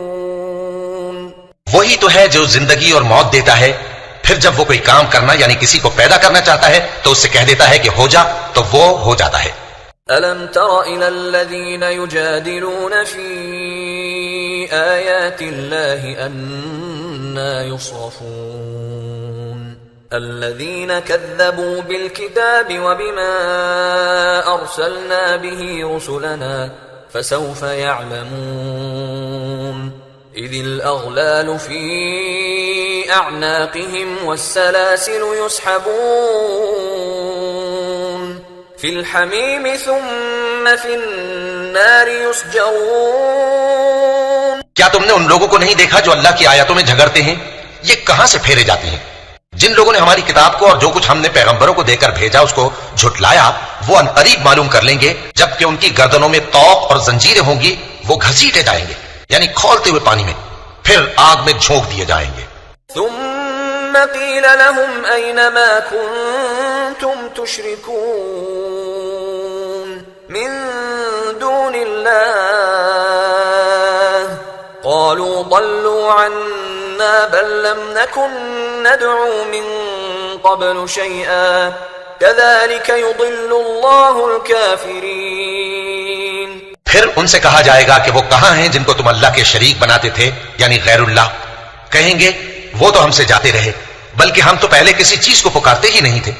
وہی تو ہے جو زندگی اور موت دیتا ہے, پھر جب وہ کوئی کام کرنا یعنی کسی کو پیدا کرنا چاہتا ہے تو اس سے کہہ دیتا ہے کہ ہو جا, تو وہ ہو جاتا ہے. ألم تر إلى الذين يجادلون في آيات الله أنى يصرفون الذين كذبوا بالكتاب وبما أرسلنا به رسلنا فسوف يعلمون إذ الأغلال في أعناقهم والسلاسل يسحبون في الحميم ثم في النار يسجرون. کیا تم نے ان لوگوں کو نہیں دیکھا جو اللہ کی آیاتوں میں جھگڑتے ہیں؟ یہ کہاں سے پھیرے جاتے ہیں؟ جن لوگوں نے ہماری کتاب کو اور جو کچھ ہم نے پیغمبروں کو دے کر بھیجا اس کو جھٹلایا, وہ عنقریب معلوم کر لیں گے جبکہ ان کی گردنوں میں طوق اور زنجیریں ہوں گی, وہ گھسیٹے جائیں گے یعنی کھولتے ہوئے پانی میں, پھر آگ میں جھونک دیے جائیں گے. ثم قيل لهم أين ما كنتم تشركون من دون الله قالوا ضلوا عنا بل لم نكن ندعو من قبل شيئا كذلك يضل الله الكافرين. پھر ان سے کہا جائے گا کہ وہ کہاں ہیں جن کو تم اللہ کے شریک بناتے تھے یعنی غیر اللہ. کہیں گے وہ تو ہم سے جاتے رہے, بلکہ ہم تو پہلے کسی چیز کو پکارتے ہی نہیں تھے.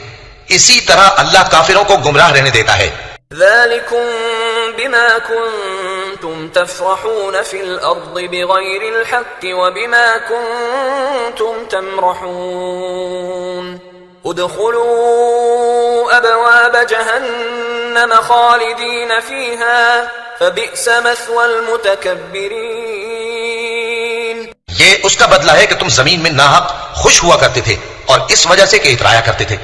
اسی طرح اللہ کافروں کو گمراہ رہنے دیتا ہے. ذلكم بما كنتم تفرحون في الأرض بغير الحق وبما كنتم تمرحون ادخلوا أبواب جهنم خالدين فيها فبئس مثوى المتكبرين. یہ اس کا بدلہ ہے کہ تم زمین میں ناحق خوش ہوا کرتے تھے اور اس وجہ سے کہ اترایا کرتے تھے.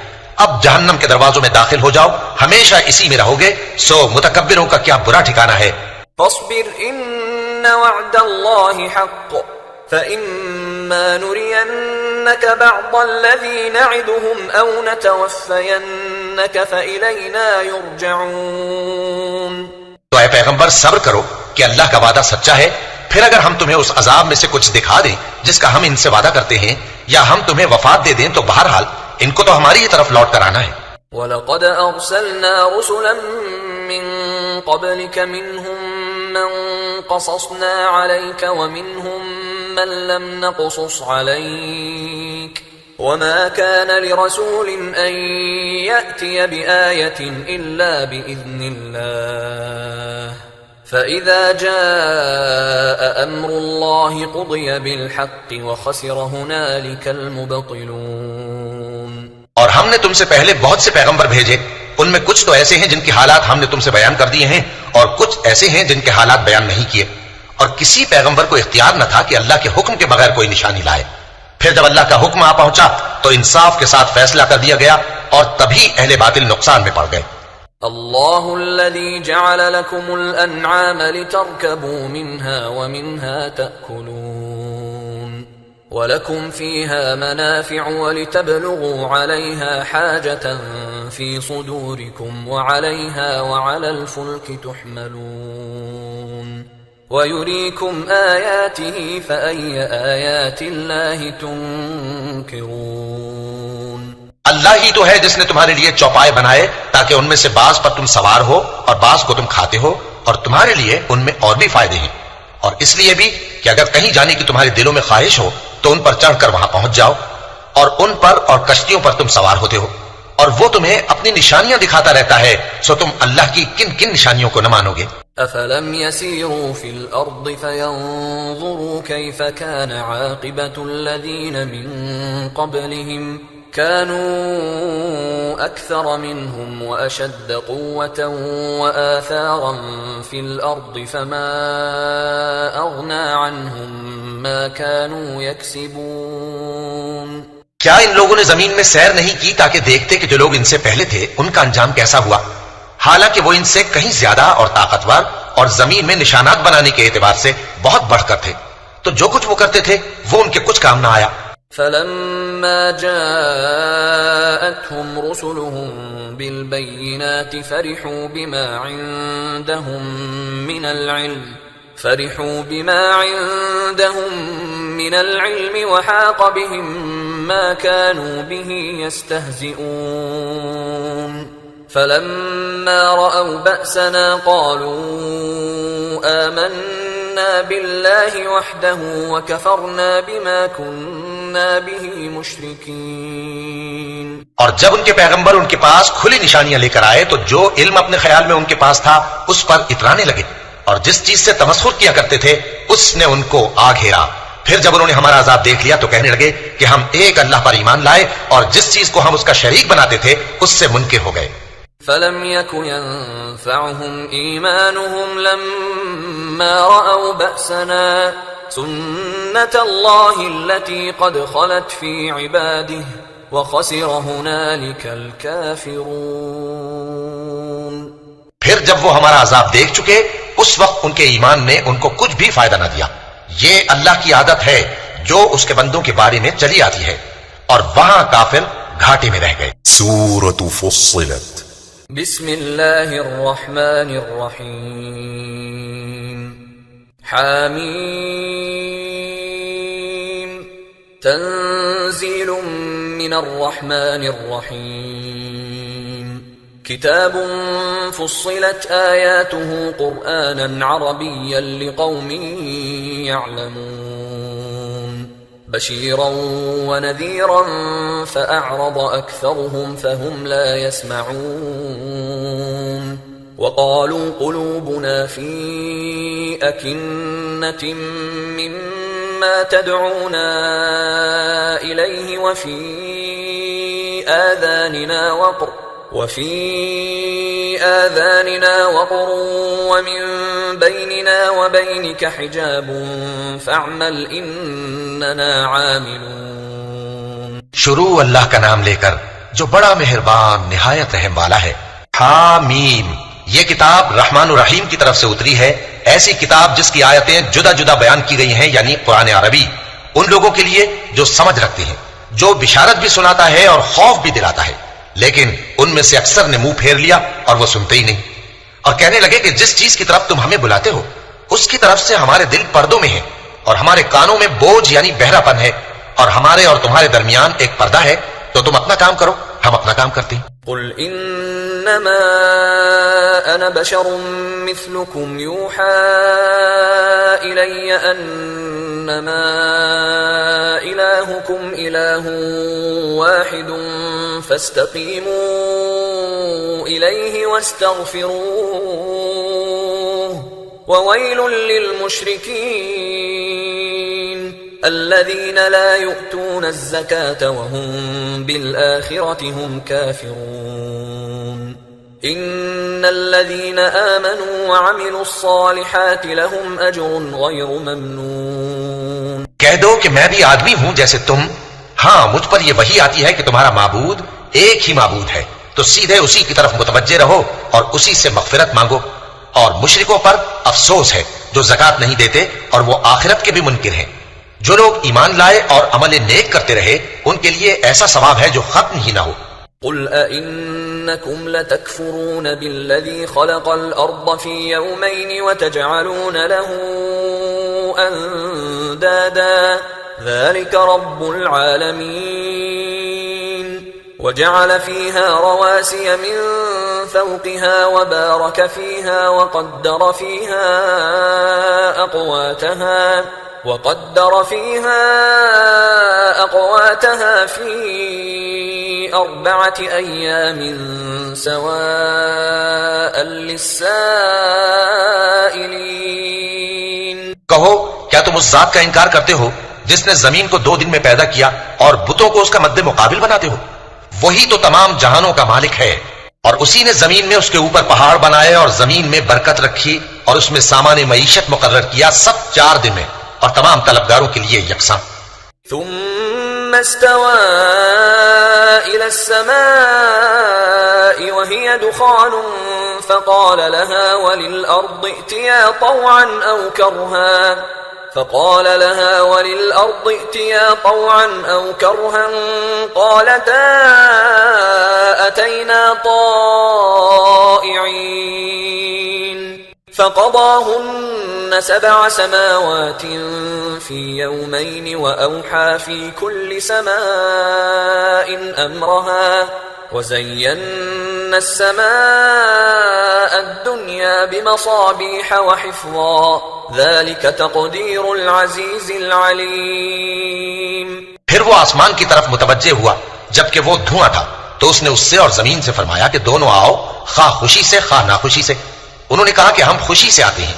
اب جہنم کے دروازوں میں داخل ہو جاؤ, ہمیشہ اسی میں رہو گے, سو متکبروں کا کیا برا ٹھکانہ ہے. فاصبر ان وعد الله حق فإما نرينك بعض الذي نعدهم أو نتوفينك فإلينا يرجعون. تو اے پیغمبر صبر کرو کہ اللہ کا وعدہ سچا ہے, پھر اگر ہم تمہیں اس عذاب میں سے کچھ دکھا دیں جس کا ہم ان سے وعدہ کرتے ہیں, یا ہم تمہیں وفات دے دیں, تو بہرحال ان کو تو ہماری ہی طرف لوٹ کر آنا ہے. وَلَقَدْ أَرْسَلْنَا رُسُلًا مِّن قَبْلِكَ مِنْهُمْ مَن قَصَصْنَا عَلَيْكَ وَمِنْهُمْ مَن لَّمْ نَقْصُصْ عَلَيْكَ وما كان لرسول أن يأتي بآية إلا بإذن الله فإذا جاء أمر الله قضي بالحق وخسر هنالك المبطلون. اور ہم نے تم سے پہلے بہت سے پیغمبر بھیجے، ان میں کچھ تو ایسے ہیں جن کے حالات ہم نے تم سے بیان کر دیے ہیں، اور کچھ ایسے ہیں جن کے حالات بیان نہیں کیے، اور کسی پیغمبر کو اختیار نہ تھا کہ اللہ کے حکم کے بغیر کوئی نشانی لائے. پھر جب اللہ کا حکم آ پہنچا تو انصاف کے ساتھ فیصلہ کر دیا گیا، اور تبھی اہل باطل نقصان میں پڑ گئے. اللہ الذي جعل لكم الأنعام لتركبوا منها ومنها تأكلون وَلَكُمْ فِيهَا مَنَافِعُ وَلِتَبْلُغُوا عَلَيْهَا حَاجَةً فِي صُدُورِكُمْ وَعَلَيْهَا وَعَلَى الْفُلْكِ تُحْمَلُونَ وَيُرِيكُمْ آيَاتِهِ فَأَيَّ آيَاتِ اللَّهِ تُنْكِرُونَ. اللہ ہی تو ہے جس نے تمہارے لیے چوپائے بنائے تاکہ ان میں سے بعض پر تم سوار ہو اور بعض کو تم کھاتے ہو، اور تمہارے لیے ان میں اور بھی فائدے ہیں، اور اس لیے بھی کہ اگر کہیں جانے کی تمہارے دلوں میں خواہش ہو تو ان پر چڑھ کر وہاں پہنچ جاؤ، اور ان پر اور کشتیوں پر تم سوار ہوتے ہو، اور وہ تمہیں اپنی نشانیاں دکھاتا رہتا ہے، سو تم اللہ کی کن کن نشانیوں کو نہ مانو گے؟ أَفَلَمْ يَسِيرُوا فِي الْأَرْضِ فَيَنظُرُوا كَيْفَ كَانَ عَاقِبَةُ الَّذِينَ مِنْ قَبْلِهِمْ كانوا أكثر منهم وأشد قوة وآثارا في الأرض فما أغنى عنهم ما كانوا يكسبون. کیا ان لوگوں نے زمین میں سیر نہیں کی تاکہ دیکھتے کہ جو لوگ ان سے پہلے تھے ان کا انجام کیسا ہوا، حالانکہ وہ ان سے کہیں زیادہ اور طاقتور اور زمین میں نشانات بنانے کے اعتبار سے بہت بڑھ کر تھے، تو جو کچھ وہ کرتے تھے وہ ان کے کچھ کام نہ آیا. فلما جاءتهم رسلهم بالبينات فرحوا بما عندهم من العلم وحاق بهم ما كانوا به يستهزئون. فلما رأوا بأسنا قالوا آمنا بالله وحده وكفرنا بما كنا به مشركين. اور جب ان کے پیغمبر ان کے پاس کھلی نشانیاں لے کر آئے تو جو علم اپنے خیال میں ان کے پاس تھا اس پر اترانے لگے، اور جس چیز سے تمسخر کیا کرتے تھے اس نے ان کو آ گھیرا. پھر جب انہوں نے ہمارا عذاب دیکھ لیا تو کہنے لگے کہ ہم ایک اللہ پر ایمان لائے، اور جس چیز کو ہم اس کا شریک بناتے تھے اس سے منکر ہو گئے. فلم يك ينفعهم إيمانهم لما رأوا بأسنا سنة الله التي قد خلت في عباده وخسر هنالك الكافرون. پھر جب وہ ہمارا عذاب دیکھ چکے اس وقت ان کے ایمان نے ان کو کچھ بھی فائدہ نہ دیا. یہ اللہ کی عادت ہے جو اس کے بندوں کے بارے میں چلی آتی ہے، اور وہاں کافر گھاٹے میں رہ گئے. سورة فصلت. بسم اللہ الرحمن الرحیم. حامیم تنزیل من الرحمن الرحیم. کتاب فصلت آیاته قرآنا عربیا لقوم يعلمون. بشيرا ونذيرا فأعرض أكثرهم فهم لا يسمعون. وقالوا قلوبنا في أكنة مما تدعونا إليه وفي آذاننا وقر ومن بيننا وبينك حجاب فاعمل إننا عاملون. شروع اللہ کا نام لے کر جو بڑا مہربان نہایت رحم والا ہے. حامیم، یہ کتاب رحمان الرحیم کی طرف سے اتری ہے، ایسی کتاب جس کی آیتیں جدا جدا بیان کی گئی ہیں، یعنی قرآن عربی، ان لوگوں کے لیے جو سمجھ رکھتے ہیں، جو بشارت بھی سناتا ہے اور خوف بھی دلاتا ہے. لیکن ان میں سے اکثر نے منہ پھیر لیا اور وہ سنتے ہی نہیں، اور کہنے لگے کہ جس چیز کی طرف تم ہمیں بلاتے ہو اس کی طرف سے ہمارے دل پردوں میں ہیں، اور ہمارے کانوں میں بوجھ یعنی بہرا پن ہے، اور ہمارے اور تمہارے درمیان ایک پردہ ہے، تو تم اپنا کام کرو، ہم اپنا کام کرتے ہیں. قل انما انا بشر مثلكم يوحى الي إنما إلهكم إله واحد فاستقيموا إليه واستغفروه وويل للمشركين الذين لا يؤتون الزكاة وهم بالآخرة هم كافرون إن الذين آمنوا وعملوا الصالحات لهم أجر غير ممنون. کہہ دو کہ میں بھی آدمی ہوں جیسے تم. ہاں مجھ پر یہ وحی آتی ہے کہ تمہارا معبود ایک ہی معبود ہے، تو سیدھے اسی کی طرف متوجہ رہو اور اسی سے مغفرت مانگو. اور مشرکوں پر افسوس ہے جو زکوٰۃ نہیں دیتے اور وہ آخرت کے بھی منکر ہیں. جو لوگ ایمان لائے اور عمل نیک کرتے رہے ان کے لیے ایسا ثواب ہے جو ختم ہی نہ ہو. قل أئنكم لتكفرون بالذي خلق الأرض في يومين وتجعلون له أندادا ذلك رب العالمين وجعل فيها رواسي من فوقها وبارك فيها وقدر فيها أقواتها في 4 أيام سواء للسائلين. کہو کیا تم اس ذات کا انکار کرتے ہو جس نے زمین کو 2 دن میں پیدا کیا اور بتوں کو اس کا مد مقابل بناتے ہو؟ وہی تو تمام جہانوں کا مالک ہے. اور اسی نے زمین میں اس کے اوپر پہاڑ بنائے اور زمین میں برکت رکھی اور اس میں سامان معیشت مقرر کیا، سب 4 دن میں اور تمام طلبگاروں کے لیے یکساں. ثم استوى إلى السماء وهي دخان فقال لها وللأرض ائتيا طوعا أو كرها قالتا أتينا طائعين فقضاهن 7 سماوات في يومين وأوحى في كل سماء أمرها وزينا السماء الدنيا بمصابيح وحفظا ذلك تقدير العزيز العليم. پھر وہ آسمان کی طرف متوجہ ہوا جبکہ وہ دھواں تھا، تو اس نے اس سے اور زمین سے فرمایا کہ دونوں آؤ، خواہ خوشی سے خواہ ناخوشی سے. انہوں نے کہا کہ ہم خوشی سے آتے ہیں.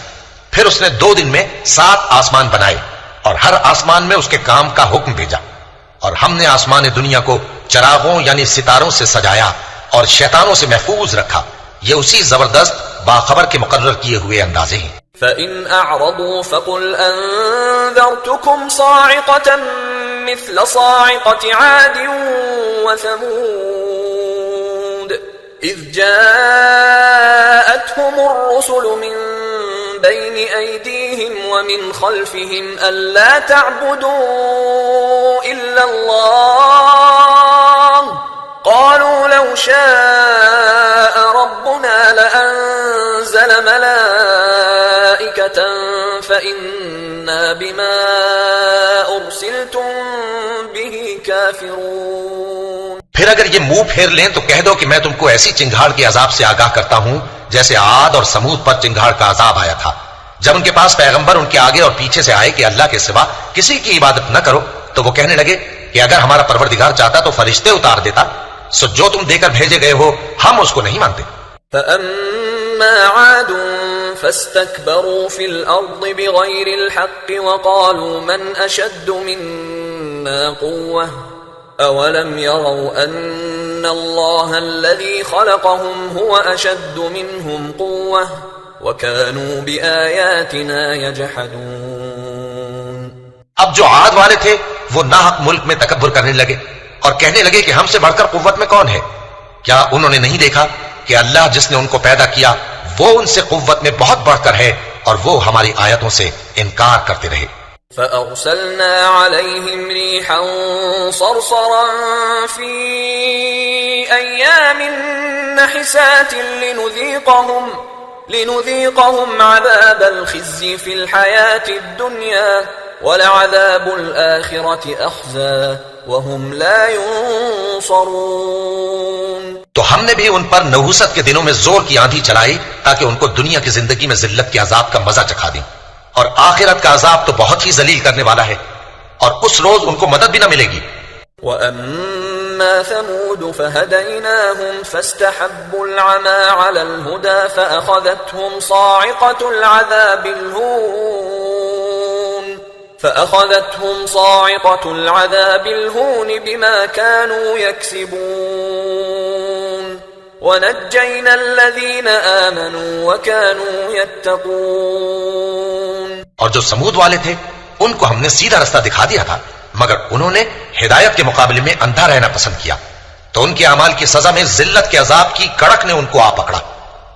پھر اس نے 2 دن میں 7 آسمان بنائے اور ہر آسمان میں اس کے کام کا حکم بھیجا. اور ہم نے آسمان دنیا کو چراغوں یعنی ستاروں سے سجایا اور شیطانوں سے محفوظ رکھا. یہ اسی زبردست باخبر کے مقرر کیے ہوئے اندازے ہیں. فَإِنْ أَعْرَضُوا فَقُلْ أَنذَرْتُكُمْ صَاعِقَةً مِثْلَ صَاعِقَةِ عَادٍ وَثَمُودَ إِذْ جَاءَتْهُمُ الرُّسُلُ مِنْ بَيْنِ أَيْدِيهِمْ وَمِنْ خَلْفِهِمْ أَلَّا تَعْبُدُوا إِلَّا اللَّهَ قالوا لو شاء ربنا لأنزل ملائكة فإنا بما أرسلتم به كافرون. پھر اگر یہ منہ پھیر لیں تو کہہ دو کہ میں تم کو ایسی چنگھاڑ کے عذاب سے آگاہ کرتا ہوں جیسے عاد اور سمود پر چنگھاڑ کا عذاب آیا تھا. جب ان کے پاس پیغمبر ان کے آگے اور پیچھے سے آئے کہ اللہ کے سوا کسی کی عبادت نہ کرو تو وہ کہنے لگے کہ اگر ہمارا پروردگار چاہتا تو فرشتے اتار دیتا. سو جو تم دے کر بھیجے گئے ہو ہم اس کو نہیں مانتے. فَأَمَّا عَادٌ فَاسْتَكْبَرُوا فِي الْأَرْضِ بِغَيْرِ الْحَقِّ وَقَالُوا مَنْ أَشَدُّ مِنَّا قُوَّةً أَوَلَمْ يَرَوْا أَنَّ اللَّهَ الَّذِي خَلَقَهُمْ هُوَ أَشَدُّ مِنْهُمْ قُوَّةً وَكَانُوا بِآيَاتِنَا يَجْحَدُونَ. اب جو عاد والے تھے وہ ناحق ملک میں تکبر کرنے لگے اور کہنے لگے کہ ہم سے بڑھ کر قوت میں کون ہے؟ کیا انہوں نے نہیں دیکھا کہ اللہ جس نے ان کو پیدا کیا وہ ان سے قوت میں بہت بڑھ کر ہے اور وہ ہماری آیتوں سے انکار کرتے رہے. فَأَرْسَلْنَا عَلَيْهِمْ رِيحًا صَرْصَرًا فِي أَيَّامٍ نَحِسَاتٍ لِنُذِيقَهُمْ عَذَابَ الْخِزْيِ فِي الْحَيَاةِ الدُّنْيَا وَلَعَذَابُ الْآخِرَةِ أَخْزَىٰ وَهُمْ لَا يُنصَرُونَ. تو ہم نے بھی ان پر نحوست کے دنوں میں زور کی آندھی چلائی تاکہ ان کو دنیا کی زندگی میں ذلت کے عذاب کا مزہ چکھا دیں، اور آخرت کا عذاب تو بہت ہی ذلیل کرنے والا ہے، اور اس روز ان کو مدد بھی نہ ملے گی۔ وَأَمَّا ثَمُودُ فَهَدَيْنَاهُمْ فَاسْتَحَبُّوا الْعَمَى عَلَى الْهُدَى فَأَخَذَتْهُمْ صَاعِقَةُ الْعَذَابِ الْهُونِ بِمَا كَانُوا يَكْسِبُونَ وَنَجَّيْنَا الَّذِينَ آمَنُوا وَكَانُوا يَتَّقُونَ۔ اور جو سمود والے تھے ان کو ہم نے سیدھا رستہ دکھا دیا تھا، مگر انہوں نے ہدایت کے مقابلے میں اندھا رہنا پسند کیا، تو ان کے اعمال کی سزا میں ذلت کے عذاب کی کڑک نے ان کو آ پکڑا،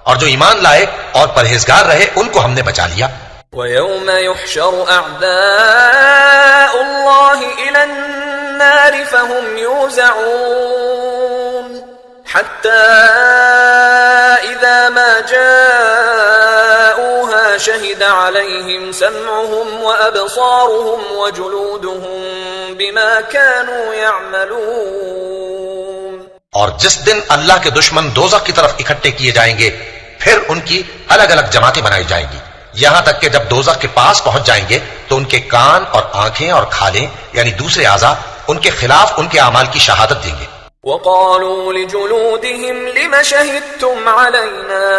اور جو ایمان لائے اور پرہیزگار رہے ان کو ہم نے بچا لیا۔ وَيَوْمَ يُحْشَرُ أَعْدَاءُ اللَّهِ إِلَى النَّارِ فَهُمْ يُوزَعُونَ حَتَّى إِذَا مَا جَاءُوهَا شَهِدَ عَلَيْهِمْ سَمْعُهُمْ وَأَبْصَارُهُمْ وَجُلُودُهُمْ بِمَا كَانُوا يَعْمَلُونَ۔ اور جس دن اللہ کے دشمن دوزخ کی طرف اکٹھے کیے جائیں گے، پھر ان کی الگ الگ جماعتیں بنائی جائیں گی، یہاں تک کہ جب دوزخ کے پاس پہنچ جائیں گے تو ان کے کان اور آنکھیں اور کھالیں یعنی دوسرے اعضاء ان کے خلاف ان کے اعمال کی شہادت دیں گے۔ وَقَالُوا لِجُلُودِهِمْ لِمَ شَهِدتُّمْ عَلَيْنَا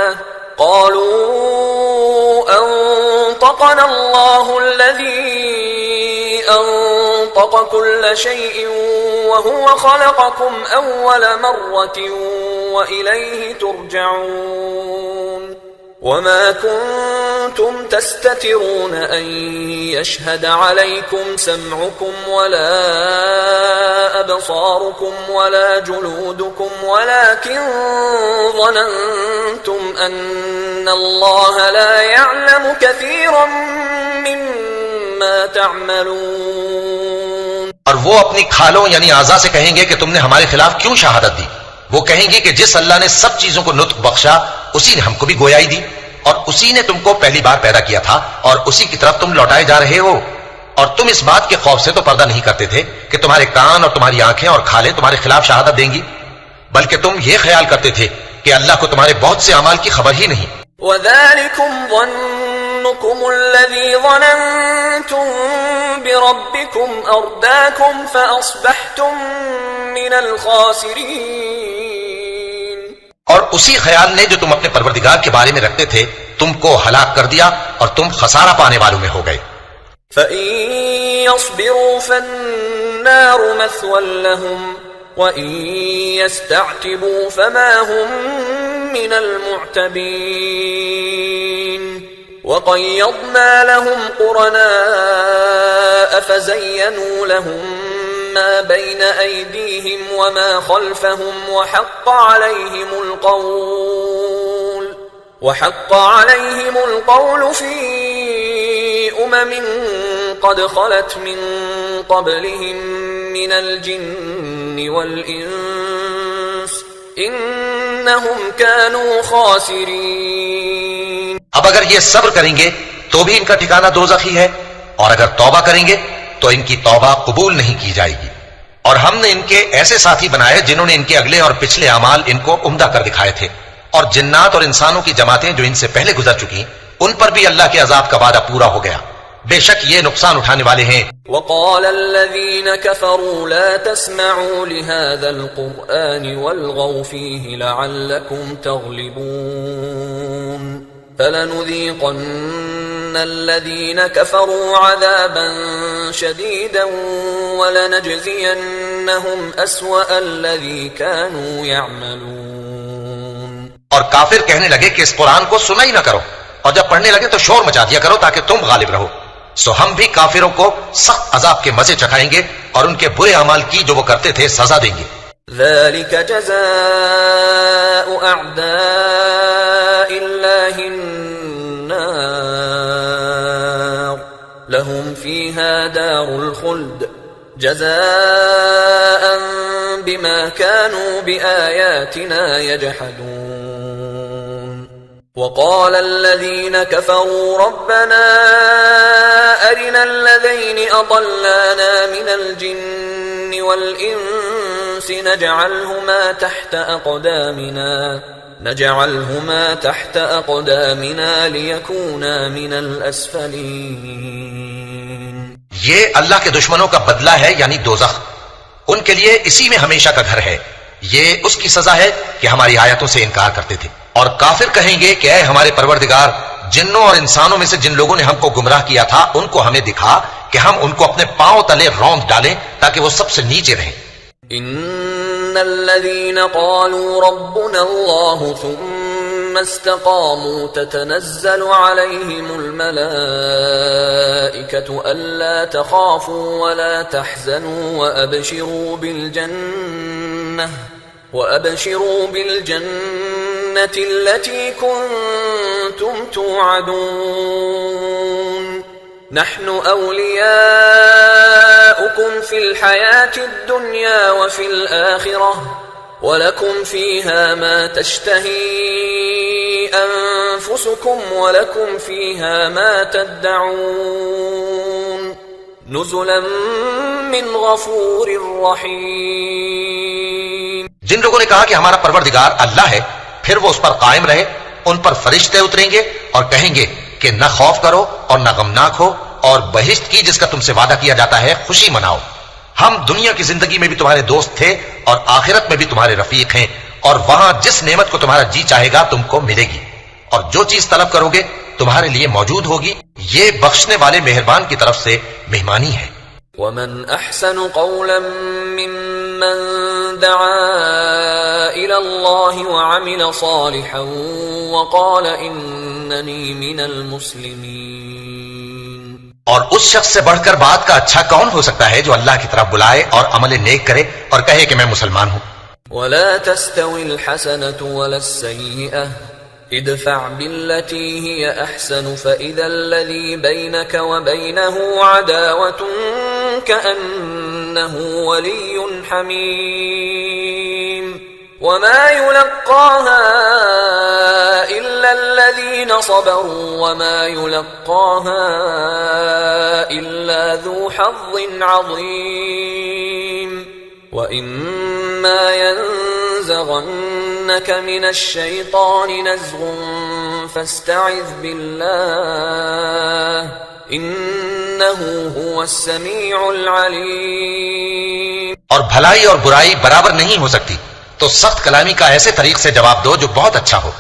قَالُوا أَنطَقَنَا اللَّهُ الَّذِي أَنطَقَ كُلَّ شَيْءٍ وَهُوَ خَلَقَكُمْ أَوَّلَ مَرَّةٍ وَإِلَيْهِ تُرْجَعُونَ وَمَا كُنتُمْ تَسْتَتِرُونَ أَن يَشْهَدَ عَلَيْكُمْ سَمْعُكُمْ وَلَا أَبْصَارُكُمْ وَلَا جُلُودُكُمْ وَلَكِنْ ظَنَنْتُمْ أَنَّ اللَّهَ لَا يَعْلَمُ كَثِيرًا مِّمَّا تَعْمَلُونَ۔ اور وہ اپنی کھالوں یعنی اعضاء سے کہیں گے کہ تم نے ہمارے خلاف کیوں شہادت دی؟ وہ کہیں گے کہ جس اللہ نے سب چیزوں کو نطق بخشا اسی نے ہم کو بھی گویائی دی، اور اسی نے تم کو پہلی بار پیدا کیا تھا اور اسی کی طرف تم لوٹائے جا رہے ہو، اور تم اس بات کے خوف سے تو پردہ نہیں کرتے تھے کہ تمہارے کان اور تمہاری آنکھیں اور کھالیں تمہارے خلاف شہادت دیں گی، بلکہ تم یہ خیال کرتے تھے کہ اللہ کو تمہارے بہت سے اعمال کی خبر ہی نہیں۔ وَذَلِكُمْ ظَنُّكُمُ الَّذِي ظَنَنْتُمْ بِرَبِّكُمْ أَرْدَاكُمْ فَأَصْبَحْتُمْ مِنَ الْخَاسِرِينَ۔ اور اسی خیال نے جو تم اپنے پروردگار کے بارے میں رکھتے تھے تم کو ہلاک کر دیا اور تم خسارہ پانے والوں میں ہو گئے۔ فَإِن يَصْبِرُوا فَالنَّارُ مَثْوًى لَهُمْ وَإِن يَسْتَعْتِبُوا فَمَا هُمْ مِنَ الْمُعْتَبِينَ۔ وَقَيَّضْنَا لَهُمْ قُرَنَاءَ فَزَيَّنُوا لَهُم مَّا بَيْنَ أَيْدِيهِمْ وَمَا خَلْفَهُمْ وَحَقَّ عَلَيْهِمُ الْقَوْلُ فِي أُمَمٍ قَدْ خَلَتْ مِن قَبْلِهِم مِّنَ الْجِنِّ وَالْإِنسِ إِنَّهُمْ كَانُوا خَاسِرِينَ۔ اب اگر یہ صبر کریں گے تو بھی ان کا ٹھکانہ دوزخ ہی ہے، اور اگر توبہ کریں گے تو ان کی توبہ قبول نہیں کی جائے گی، اور ہم نے ان کے ایسے ساتھی بنائے جنہوں نے ان کے اگلے اور پچھلے اعمال ان کو عمدہ کر دکھائے تھے، اور جنات اور انسانوں کی جماعتیں جو ان سے پہلے گزر چکی ان پر بھی اللہ کے عذاب کا وعدہ پورا ہو گیا، بے شک یہ نقصان اٹھانے والے ہیں۔ وَقَالَ الَّذِينَ كَفَرُوا لَا تَسْمَعُوا لِهَذَا الْقُرْآنِ وَالْغَوْا فِيهِ لَعَلَّكُمْ تَغْلِبُونَ فَلَنُذِيقَنَّ الَّذِينَ كَفَرُوا عَذَابًا شَدِيدًا وَلَنَجْزِيَنَّهُمْ أَسْوَأَ الَّذِي كَانُوا يَعْمَلُونَ۔ اور کافر کہنے لگے کہ اس قرآن کو سنا ہی نہ کرو، اور جب پڑھنے لگے تو شور مچا دیا کرو تاکہ تم غالب رہو، سو ہم بھی کافروں کو سخت عذاب کے مزے چکھائیں گے اور ان کے برے اعمال کی جو وہ کرتے تھے سزا دیں گے۔ ذَلِكَ جَزَاءُ أَعْدَاءِ اللَّهِ النَّارُ لَهُمْ فِيهَا دَارُ الْخُلْدِ جَزَاءً بِمَا كَانُوا بِآيَاتِنَا يَجْحَدُونَ۔ وَقَالَ الَّذِينَ كَفَرُوا رَبَّنَا أَرِنَا الَّذَيْنِ أَضَلَّانَا مِنَ الْجِنِّ وَالْإِنسِ الشمس نجعلهما تحت أقدامنا ليكونا من الأسفلين. یہ اللہ کے دشمنوں کا بدلہ ہے یعنی دوزخ. ان کے لیے اسی میں ہمیشہ کا گھر ہے. یہ اس کی سزا ہے کہ ہماری آیتوں سے انکار کرتے تھے. اور کافر کہیں گے کہ اے ہمارے پروردگار، جنوں اور انسانوں میں سے جن لوگوں نے ہم کو گمراہ کیا تھا ان کو ہمیں دکھا کہ ہم ان کو اپنے پاؤں تلے روند ڈالیں تاکہ وہ سب سے نیچے رہیں. ان الذين قالوا ربنا الله ثم استقاموا تتنزل عليهم الملائكة ألا تخافوا ولا تحزنوا وأبشروا بالجنة التي كنتم توعدون. نحن أولياؤكم في الحياة الدنيا وفي الآخرة ولكم فيها ما تشتهي أنفسكم ولكم فيها ما تدعون نزلا من غفور رحيم. جن لوگوں نے کہا کہ ہمارا پروردگار اللہ ہے، پھر وہ اس پر قائم رہے، ان پر فرشتے اتریں گے اور کہیں گے کہ نہ خوف کرو اور نہ غمناک ہو، اور بہشت کی جس کا تم سے وعدہ کیا جاتا ہے خوشی مناؤ. ہم دنیا کی زندگی میں بھی تمہارے دوست تھے اور آخرت میں بھی تمہارے رفیق ہیں، اور وہاں جس نعمت کو تمہارا جی چاہے گا تم کو ملے گی، اور جو چیز طلب کرو گے تمہارے لیے موجود ہوگی. یہ بخشنے والے مہربان کی طرف سے مہمانی ہے. ومن احسن قولا ممن دعا الى الله وعمل صالحا وقال انني من المسلمين. اور اس شخص سے بڑھ کر بات کا اچھا کون ہو سکتا ہے جو اللہ کی طرف بلائے اور عمل نیک کرے اور کہے کہ میں مسلمان ہوں. ولا تستوي الحسنة ولا السيئة ادفع بالتي هي أحسن فإذا الذي بينك وبينه عداوة كأنه ولي حميم وما يلقاها إلا الذين صبروا وما يلقاها إلا ذو حظ عظيم. وَإِمَّا يَنزَغَنَّكَ مِنَ الشَّيْطَانِ نَزْغٌ فَاسْتَعِذْ بِاللَّهِ إِنَّهُ هُوَ السَّمِيعُ الْعَلِيمُ. اور بھلائی اور برائی برابر نہیں ہو سکتی، تو سخت کلامی کا ایسے طریق سے جواب دو جو بہت اچھا ہو.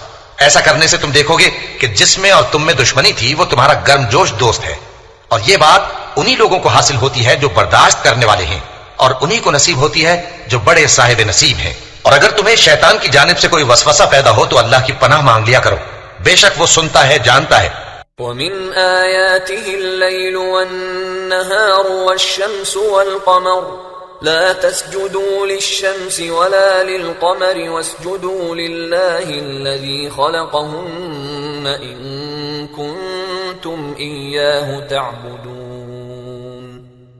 ایسا کرنے سے تم دیکھو گے کہ جس میں اور تم میں دشمنی تھی وہ تمہارا گرم جوش دوست ہے. اور یہ بات انہی لوگوں کو حاصل ہوتی ہے جو برداشت کرنے والے ہیں، اور انہی کو نصیب ہوتی ہے جو بڑے صاحب نصیب ہیں. اور اگر تمہیں شیطان کی جانب سے کوئی وسوسہ پیدا ہو تو اللہ کی پناہ مانگ لیا کرو، بے شک وہ سنتا ہے، جانتا ہے. وَمِنْ آيَاتِهِ اللَّيْلُ وَالنَّهَارُ وَالشَّمْسُ وَالْقَمَرُ لَا تَسْجُدُوا لِلشَّمْسِ وَلَا لِلْقَمَرِ وَاسْجُدُوا لِلَّهِ الَّذِي خَلَقَهُنَّ إِن كُنتُمْ إِيَّاهُ تَعْبُدُونَ.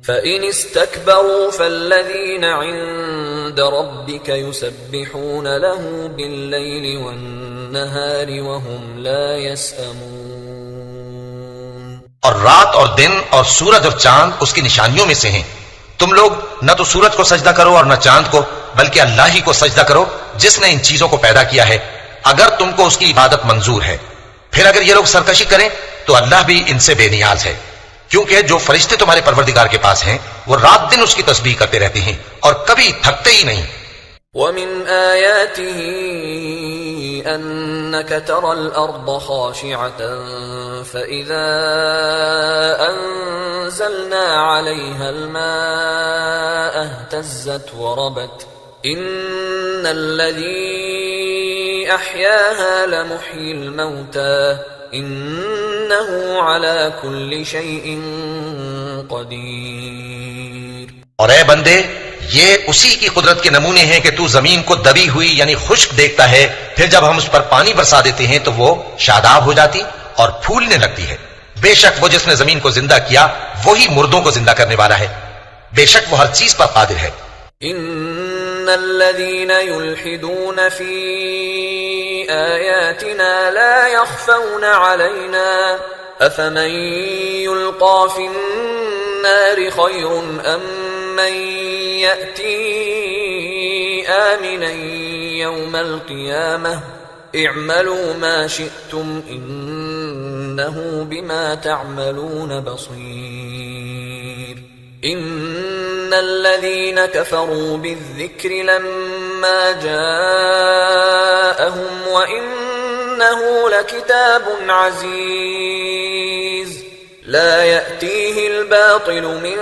فَإِنِ اسْتَكْبَرُوا فَالَّذِينَ عِندَ رَبِّكَ يُسَبِّحُونَ لَهُ بِاللَّيْلِ وَالنَّهَارِ وَهُمْ لَا يَسْأَمُونَ. اور رات اور دن اور سورج اور چاند اس کی نشانیوں میں سے ہیں. تم لوگ نہ تو سورج کو سجدہ کرو اور نہ چاند کو، بلکہ اللہ ہی کو سجدہ کرو جس نے ان چیزوں کو پیدا کیا ہے، اگر تم کو اس کی عبادت منظور ہے. پھر اگر یہ لوگ سرکشی کریں تو اللہ بھی ان سے بے نیاز ہے، کیونکہ جو فرشتے تمہارے پروردگار کے پاس ہیں وہ رات دن اس کی تسبیح کرتے رہتے ہیں اور کبھی تھکتے ہی نہیں. وَمِنْ آيَاتِهِ أَنَّكَ تَرَى الْأَرْضَ خَاشِعَةً فَإِذَا أَنزَلْنَا عَلَيْهَا الْمَاءَ اهْتَزَّتْ وَرَبَتْ إِنَّ الَّذِي أَحْيَاهَا لَمُحْيِي الْمَوْتَى إِنَّهُ عَلَى كُلِّ شَيْءٍ قَدِيرٌ. اور اے بندے، یہ اسی کی قدرت کے نمونے ہیں کہ تو زمین کو دبی ہوئی یعنی خشک دیکھتا ہے، پھر جب ہم اس پر پانی برسا دیتے ہیں تو وہ شاداب ہو جاتی اور پھولنے لگتی ہے. بے شک وہ جس نے زمین کو زندہ کیا وہی مردوں کو زندہ کرنے والا ہے، بے شک وہ ہر چیز پر قادر ہے. ان الذين يلحدون في آياتنا لا يخفون علينا افمن يلقى في النار خير ام من يأتي آمنا يوم القيامة اعملوا ما شئتم إنه بما تعملون بصير إن الذين كفروا بالذكر لما جاءهم وإنه لكتاب عزيز لا يأتيه الباطل من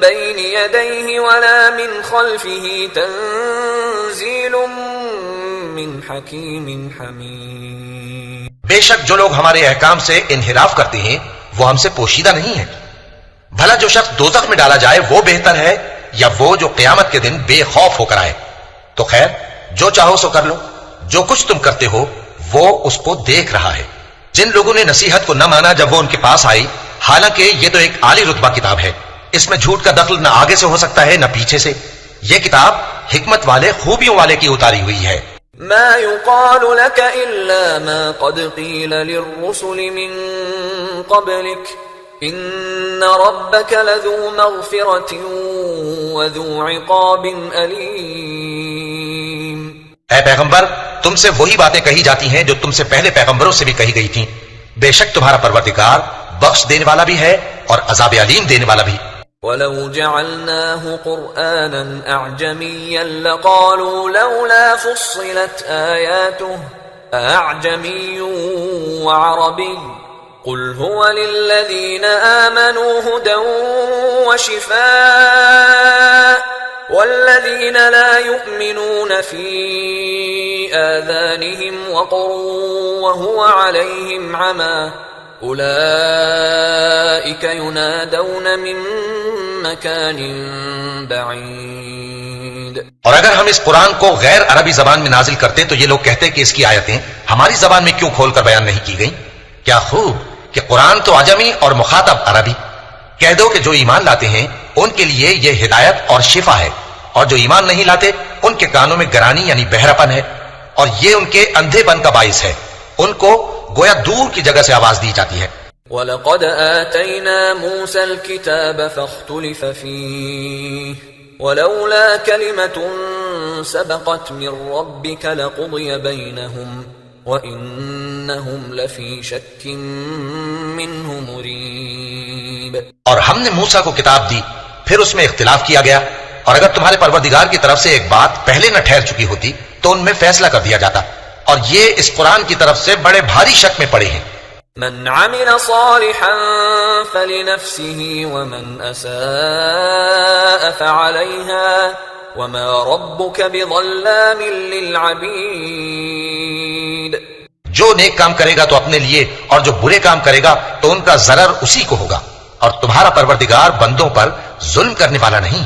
بين يديه ولا من خلفه تنزيل من حكيم حميد. بے شک جو لوگ ہمارے احکام سے انحراف کرتے ہیں وہ ہم سے پوشیدہ نہیں ہے. بھلا جو شخص دوزخ میں ڈالا جائے وہ بہتر ہے یا وہ جو قیامت کے دن بے خوف ہو کر آئے؟ تو خیر جو چاہو سو کر لو، جو کچھ تم کرتے ہو وہ اس کو دیکھ رہا ہے. جن لوگوں نے نصیحت کو نہ مانا جب وہ ان کے پاس آئی، حالانکہ یہ تو ایک عالی رتبہ کتاب ہے، اس میں جھوٹ کا دخل نہ آگے سے ہو سکتا ہے نہ پیچھے سے. یہ کتاب حکمت والے خوبیوں والے کی اتاری ہوئی ہے. ما يقال لك إلا ما قد قيل للرسل من قبلك إن ربك لذو مغفرة وذو عقاب أليم. اے پیغمبر تم سے وہی باتیں کہی جاتی ہیں جو تم سے پہلے پیغمبروں سے بھی کہی گئی تھیں. بے شک تمہارا پروردگار بخش دینے والا بھی ہے اور عذاب علیم دینے والا بھی. وَلَوْ جَعَلْنَاهُ قُرْآنًا أَعْجَمِيًّا لَقَالُوا لَوْلَا فُصِّلَتْ آيَاتُهُ أَأَعْجَمِيٌّ وَعَرَبِيٌّ قُلْ هُوَ لِلَّذِينَ آمَنُوا هُدًى وَشِفَاءٌ وَالَّذِينَ لَا يُؤْمِنُونَ فِي آذَانِهِمْ وَقْرٌ وَهُوَ عَلَيْهِمْ عَمًى أولئك ينادون من مكان بعيد. اور اگر ہم اس قرآن کو غیر عربی زبان میں نازل کرتے تو یہ لوگ کہتے کہ اس کی آیتیں ہماری زبان میں کیوں کھول کر بیان نہیں کی گئیں؟ کیا خوب کہ قرآن تو عجمی اور مخاطب عربی. کہہ دو کہ جو ایمان لاتے ہیں ان کے لیے یہ ہدایت اور شفا ہے، اور جو ایمان نہیں لاتے ان کے کانوں میں گرانی یعنی بہراپن ہے، اور یہ ان کے اندھے پن کا باعث ہے. ان کو گویا دور کی جگہ سے آواز دی جاتی ہے. وَلَقَدْ آتَيْنَا مُوسَى الْكِتَابَ فَاخْتُلِفَ فِيهِ وَلَوْلَا كَلِمَةٌ سَبَقَتْ مِنْ رَبِّكَ لَقُضِيَ بَيْنَهُمْ وَإِنَّهُمْ لَفِي شَكٍّ مِّنْهُ مُرِيبٍ. اور ہم نے موسیٰ کو کتاب دی پھر اس میں اختلاف کیا گیا، اور اگر تمہارے پروردگار کی طرف سے ایک بات پہلے نہ ٹھہر چکی ہوتی تو ان میں فیصلہ کر دیا جاتا، اور یہ اس قرآن کی طرف سے بڑے بھاری شک میں پڑے ہیں. من عمل صالحا فلنفسه ومن اساء فعليها وما ربك بظلام للعبيد. جو نیک کام کرے گا تو اپنے لیے، اور جو برے کام کرے گا تو ان کا ضرر اسی کو ہوگا، اور تمہارا پروردگار بندوں پر ظلم کرنے والا نہیں.